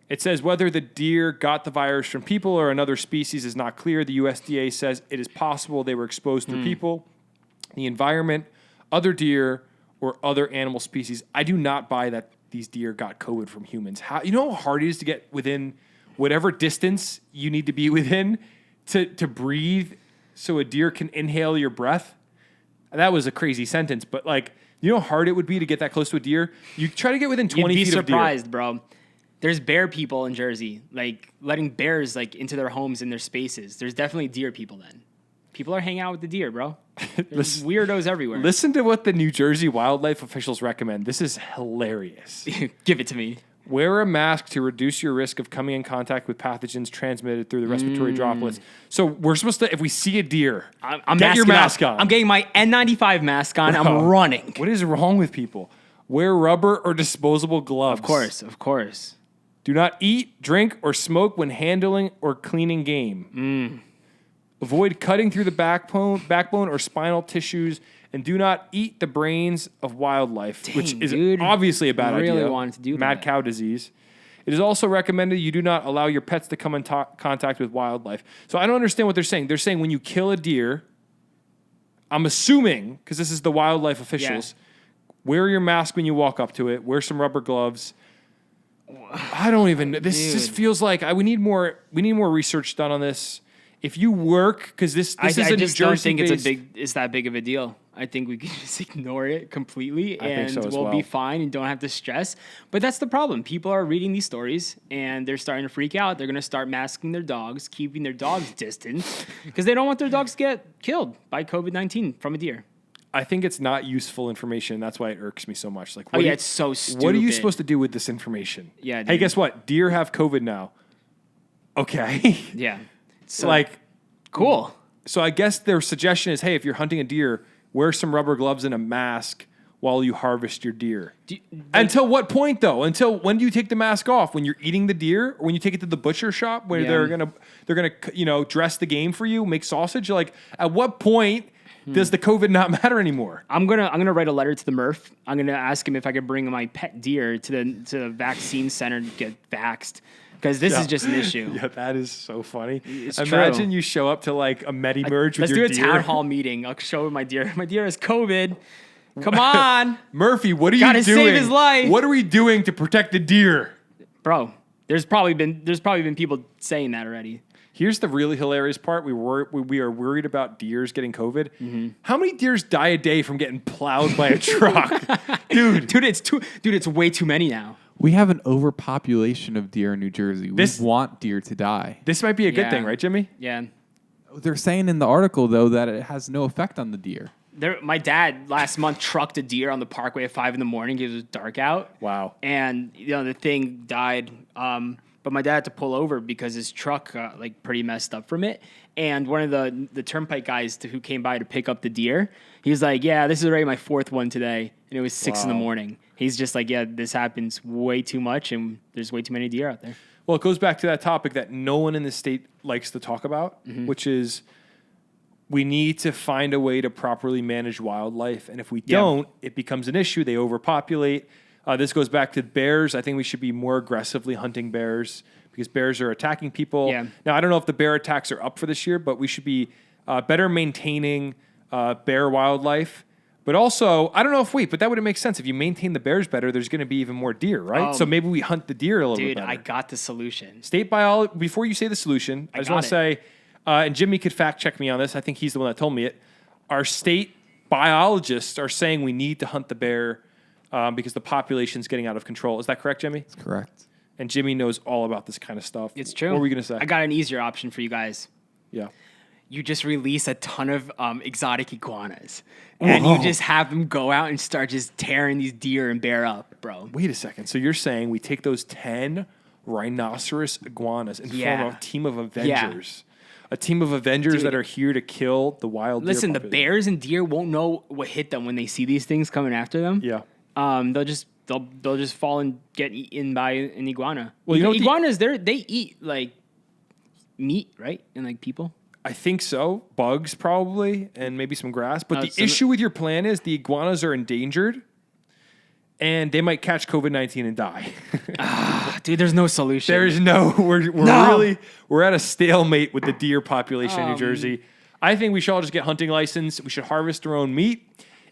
It says whether the deer got the virus from people or another species is not clear. The USDA says it is possible they were exposed through people, the environment, other deer, or other animal species. I do not buy that these deer got COVID from humans. You know how hard it is to get within whatever distance you need to be within to breathe so a deer can inhale your breath? That was a crazy sentence, but like, you know how hard it would be to get that close to a deer? You try to get within 20 feet of deer. You'd be surprised, bro. There's bear people in Jersey, like letting bears like into their homes and their spaces. There's definitely deer people then. People are hanging out with the deer, bro. There's weirdos everywhere. Listen to what the New Jersey wildlife officials recommend. This is hilarious. Give it to me. Wear a mask to reduce your risk of coming in contact with pathogens transmitted through the respiratory droplets. So we're supposed to, if we see a deer, I'm get your mask on. I'm getting my N95 mask on. Bro, I'm running. What is wrong with people? Wear rubber or disposable gloves. Of course. Do not eat, drink, or smoke when handling or cleaning game. Avoid cutting through the backbone or spinal tissues, and do not eat the brains of wildlife, which is obviously a bad idea. I really wanted to do Mad cow disease. It is also recommended you do not allow your pets to come in contact with wildlife. So I don't understand what they're saying. They're saying when you kill a deer, I'm assuming, because this is the wildlife officials, wear your mask when you walk up to it, wear some rubber gloves. I don't even. This just feels like we need more research done on this. If you work, because this is a New Jersey. I don't think it's that big of a deal. I think we can just ignore it completely, and we'll be fine and don't have to stress. But that's the problem. People are reading these stories and they're starting to freak out. They're going to start masking their dogs, keeping their dogs distant, because they don't want their dogs to get killed by COVID-19 from a deer. I think it's not useful information. That's why it irks me so much. Like, it's so stupid. What are you supposed to do with this information? Yeah. Dude. Hey, guess what? Deer have COVID now. Okay. Yeah. So, cool. So I guess their suggestion is, hey, if you're hunting a deer, wear some rubber gloves and a mask while you harvest your deer. Until what point, though? Until when do you take the mask off? When you're eating the deer, or when you take it to the butcher shop where they're gonna dress the game for you, make sausage? Like, at what point does the COVID not matter anymore? I'm gonna write a letter to the Murph. I'm gonna ask him if I could bring my pet deer to the vaccine center to get vaxxed. Because this is just an issue. Yeah, that is so funny. Imagine you show up to like a Medi-Merge with your deer. Let's do a town hall meeting. I'll show my deer. My deer has COVID. Come on. Murphy, what are you doing? Gotta save his life. What are we doing to protect the deer? Bro, there's probably been people saying that already. Here's the really hilarious part. We are worried about deers getting COVID. Mm-hmm. How many deers die a day from getting plowed by a truck? Dude, it's way too many now. We have an overpopulation of deer in New Jersey. We want deer to die. This might be a good thing, right, Jimmy? Yeah. They're saying in the article, though, that it has no effect on the deer. My dad last month trucked a deer on the parkway at 5 a.m. because it was dark out. Wow. And the thing died. But my dad had to pull over because his truck got pretty messed up from it. And one of the turnpike guys who came by to pick up the deer, he was like, "Yeah, this is already my 4th one today," and it was 6 a.m. He's just like, "Yeah, this happens way too much, and there's way too many deer out there." Well, it goes back to that topic that no one in the state likes to talk about, which is we need to find a way to properly manage wildlife, and if we don't, it becomes an issue. They overpopulate. This goes back to bears. I think we should be more aggressively hunting bears because bears are attacking people. Yeah. Now, I don't know if the bear attacks are up for this year, but we should be better maintaining bear wildlife. But also, I don't know but that wouldn't make sense. If you maintain the bears better, there's going to be even more deer, right? So maybe we hunt the deer a little bit better. Dude, I got the solution. State biology, before you say the solution, I just want to say, and Jimmy could fact check me on this. I think he's the one that told me it. Our state biologists are saying we need to hunt the bear because the population's getting out of control. Is that correct, Jimmy? That's correct. And Jimmy knows all about this kind of stuff. It's true. What were we going to say? I got an easier option for you guys. Yeah. You just release a ton of exotic iguanas. And you just have them go out and start just tearing these deer and bear up, bro. Wait a second. So you're saying we take those 10 rhinoceros iguanas and form a team of Avengers? A team of Avengers that are here to kill the wild deer. Listen, the bears and deer won't know what hit them when they see these things coming after them. Yeah. They'll just fall and get eaten by an iguana. Well, iguanas, they eat meat, right? And people. I think so. Bugs probably, and maybe some grass. But the issue with your plan is the iguanas are endangered, and they might catch COVID-19 and die. Dude, there's no solution. There's no. We're at a stalemate with the deer population in New Jersey. I think we should all just get hunting license. We should harvest our own meat.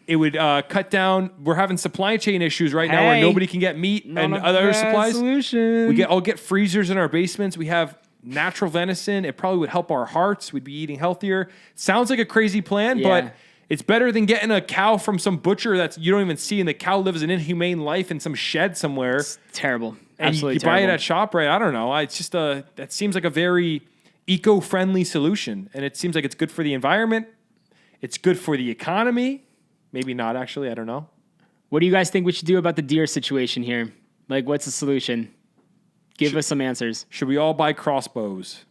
It would cut down. We're having supply chain issues right now where nobody can get meat and other supplies. Solution. I'll get freezers in our basements. We have natural venison. It probably would help our hearts. We'd be eating healthier. Sounds like a crazy plan, but it's better than getting a cow from some butcher that you don't even see, and the cow lives an inhumane life in some shed somewhere. It's terrible. And Absolutely you buy it at ShopRite. I don't know. It's just that seems like a very eco-friendly solution, and it seems like it's good for the environment. It's good for the economy. Maybe not, actually. I don't know. What do you guys think we should do about the deer situation here? Like, what's the solution? Give us some answers. Should we all buy crossbows?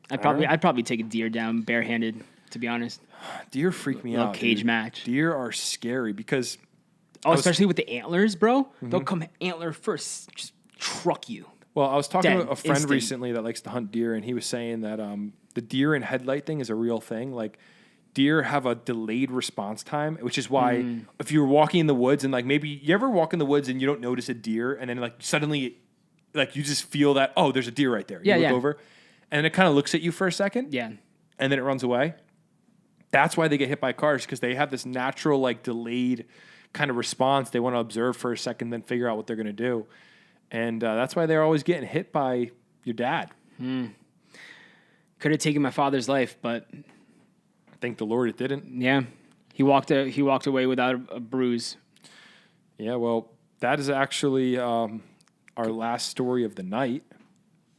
I'd probably take a deer down barehanded, to be honest. Deer freak me Little out. cage dude. match. Deer are scary because especially with the antlers, bro. They'll come antler first, just truck you. Well, I was talking Dead. to a friend Instant. recently that likes to hunt deer, and he was saying that the deer and headlight thing is a real thing. Like, deer have a delayed response time, which is why if you're walking in the woods and like maybe you ever walk in the woods and you don't notice a deer, and then like suddenly, like you just feel that there's a deer right there. You look over, and it kind of looks at you for a second, and then it runs away. That's why they get hit by cars, because they have this natural like delayed kind of response. They want to observe for a second, then figure out what they're going to do. And that's why they're always getting hit by your dad. Could have taken my father's life, but Thank the Lord it didn't. yeah, he walked away without a bruise. Yeah, well, that is actually our last story of the night.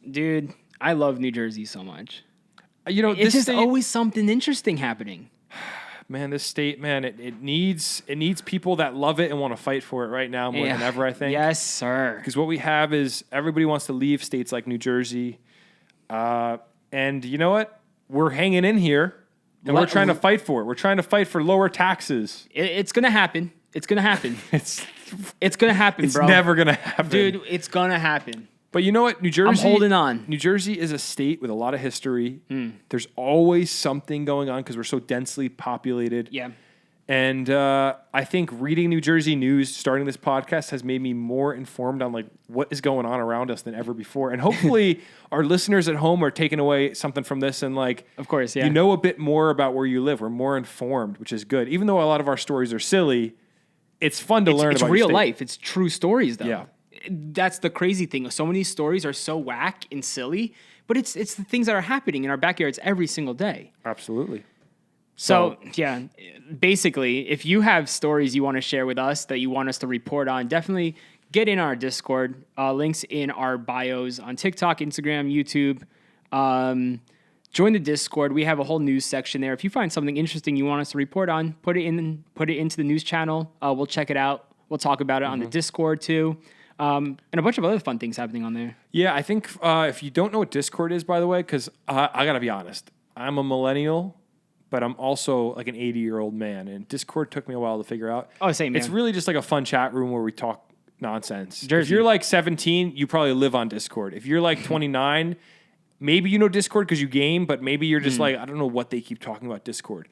Dude, I love New Jersey so much. You know, It's just always something interesting happening. Man, this state, man, it needs people that love it and want to fight for it right now more than ever, I think. Yes, sir. Because what we have is everybody wants to leave states like New Jersey. And you know what? We're hanging in here, and we're trying to fight for it. We're trying to fight for lower taxes. It's going to happen. It's going to happen. It's going to happen, It's bro. never going to happen. Dude, it's going to happen. But you know what? New Jersey... I'm holding on. New Jersey is a state with a lot of history. There's always something going on because we're so densely populated. Yeah. And I think reading New Jersey news, starting this podcast, has made me more informed on like what is going on around us than ever before. And hopefully our listeners at home are taking away something from this and like... Of course, yeah. You know a bit more about where you live. We're more informed, which is good. Even though a lot of our stories are silly, it's fun to learn It's about real your state. life. It's true stories, though. Yeah. That's the crazy thing. So many stories are so whack and silly, but it's the things that are happening in our backyards every single day. Absolutely. So, yeah, basically, if you have stories you want to share with us that you want us to report on, definitely get in our Discord. Links in our bios on TikTok, Instagram, YouTube. Join the Discord. We have a whole news section there. If you find something interesting you want us to report on, put it into the news channel. We'll check it out. We'll talk about it on the Discord too. And a bunch of other fun things happening on there. Yeah, I think if you don't know what Discord is, by the way, because I got to be honest, I'm a millennial, but I'm also like an 80-year-old man, and Discord took me a while to figure out. Oh, same, man. It's really just like a fun chat room where we talk nonsense. Jersey. If you're like 17, you probably live on Discord. If you're like 29, maybe you know Discord because you game, but maybe you're just like, I don't know what they keep talking about Discord.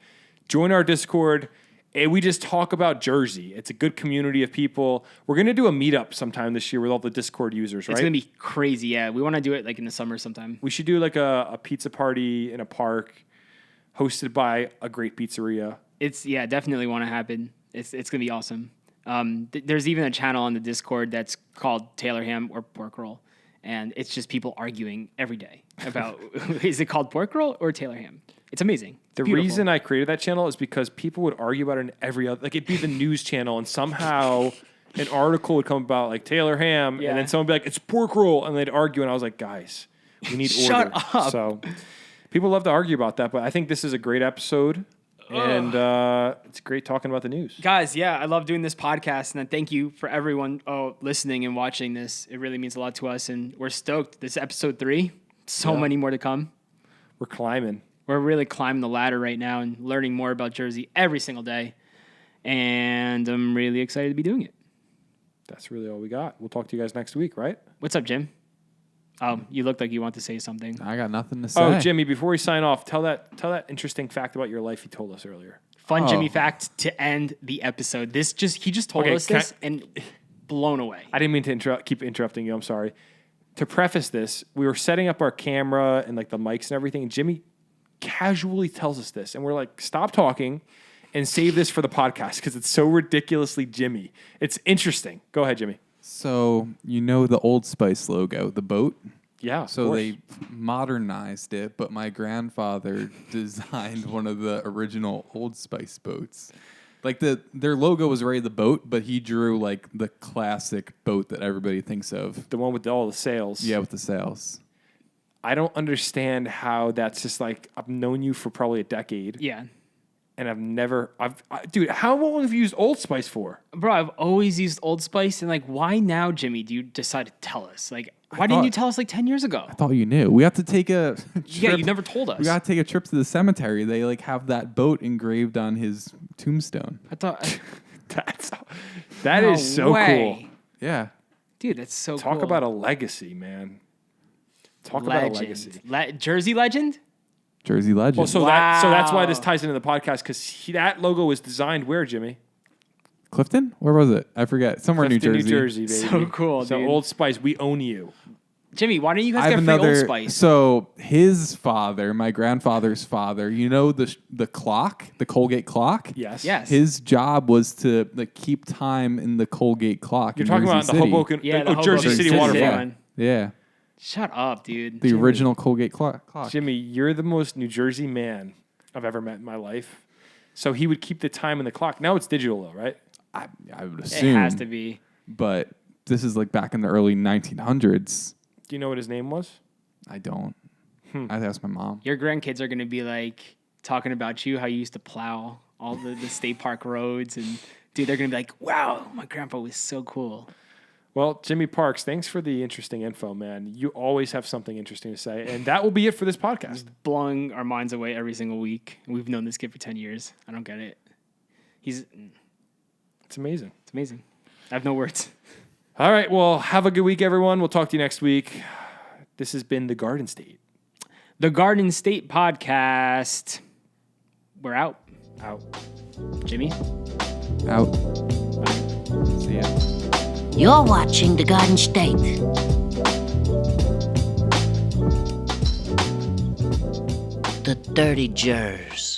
Join our Discord. And we just talk about Jersey. It's a good community of people. We're going to do a meetup sometime this year with all the Discord users, right? It's going to be crazy, yeah. We want to do it like in the summer sometime. We should do like a pizza party in a park hosted by a great pizzeria. Definitely want to happen. It's going to be awesome. There's even a channel on the Discord that's called Taylor Ham or Pork Roll. And it's just people arguing every day about, is it called Pork Roll or Taylor Ham? It's amazing. The reason I created that channel is because people would argue about it in every other, like it'd be the news channel, and somehow an article would come about like Taylor Ham, and then someone would be like, it's pork roll, and they'd argue, and I was like, guys, we need Shut order. up. So people love to argue about that, but I think this is a great episode, and it's great talking about the news. Guys, yeah, I love doing this podcast, and thank you for everyone listening and watching this. It really means a lot to us, and we're stoked. This is episode 3. So many more to come. We're climbing. We're really climbing the ladder right now and learning more about Jersey every single day. And I'm really excited to be doing it. That's really all we got. We'll talk to you guys next week, right? What's up, Jim? Oh, you look like you want to say something. I got nothing to say. Oh, Jimmy, before we sign off, tell that interesting fact about your life you told us earlier. Fun Jimmy fact to end the episode. He just told us this and blown away. I didn't mean to keep interrupting you. I'm sorry. To preface this, we were setting up our camera and like the mics and everything, and Jimmy casually tells us this, and we're like, stop talking and save this for the podcast because it's so ridiculously Jimmy. It's interesting. Go ahead, Jimmy. So, you know the Old Spice logo, the boat? Yeah. So they modernized it, but my grandfather designed one of the original Old Spice boats. Like their logo was already the boat, but he drew like the classic boat that everybody thinks of. The one with all the sails. Yeah, with the sails. I don't understand how that's just like, I've known you for probably a decade. Yeah. and dude, how long have you used Old Spice for? Bro, I've always used Old Spice, and like, why now, Jimmy? Do you decide to tell us? Like, why didn't you tell us like 10 years ago? I thought you knew. We have to take a trip. Yeah, you never told us. We got to take a trip to the cemetery. They like have that boat engraved on his tombstone. I thought that no is so way. cool. Yeah. Dude, that's so cool. Talk about a legacy, man. Talk about a legacy. Jersey legend? Jersey legend. Well, so that's why this ties into the podcast, because that logo was designed where, Jimmy? Clifton? Where was it? I forget. Somewhere in New Jersey. New Jersey, baby. So cool, So dude. Old Spice, we own you. Jimmy, why don't you guys get free Old Spice? So his father, my grandfather's father, you know the clock, the Colgate clock? Yes. Yes. His job was to like keep time in the Colgate clock. You're talking about the Hoboken, Jersey City waterfront. Yeah. Shut up, dude. The original Colgate clock. Jimmy, you're the most New Jersey man I've ever met in my life. So he would keep the time in the clock. Now it's digital, though, right? I would assume. It has to be. But this is like back in the early 1900s. Do you know what his name was? I don't. I have to ask my mom. Your grandkids are going to be like talking about you, how you used to plow all the state park roads. And dude, they're going to be like, wow, my grandpa was so cool. Well, Jimmy Parks, thanks for the interesting info, man. You always have something interesting to say. And that will be it for this podcast. Blowing our minds away every single week. We've known this kid for 10 years. I don't get it. It's amazing. It's amazing. I have no words. All right. Well, have a good week, everyone. We'll talk to you next week. This has been The Garden State. The Garden State Podcast. We're out. Out. Jimmy? Out. See ya. You're watching The Garden State. The Dirty Jers.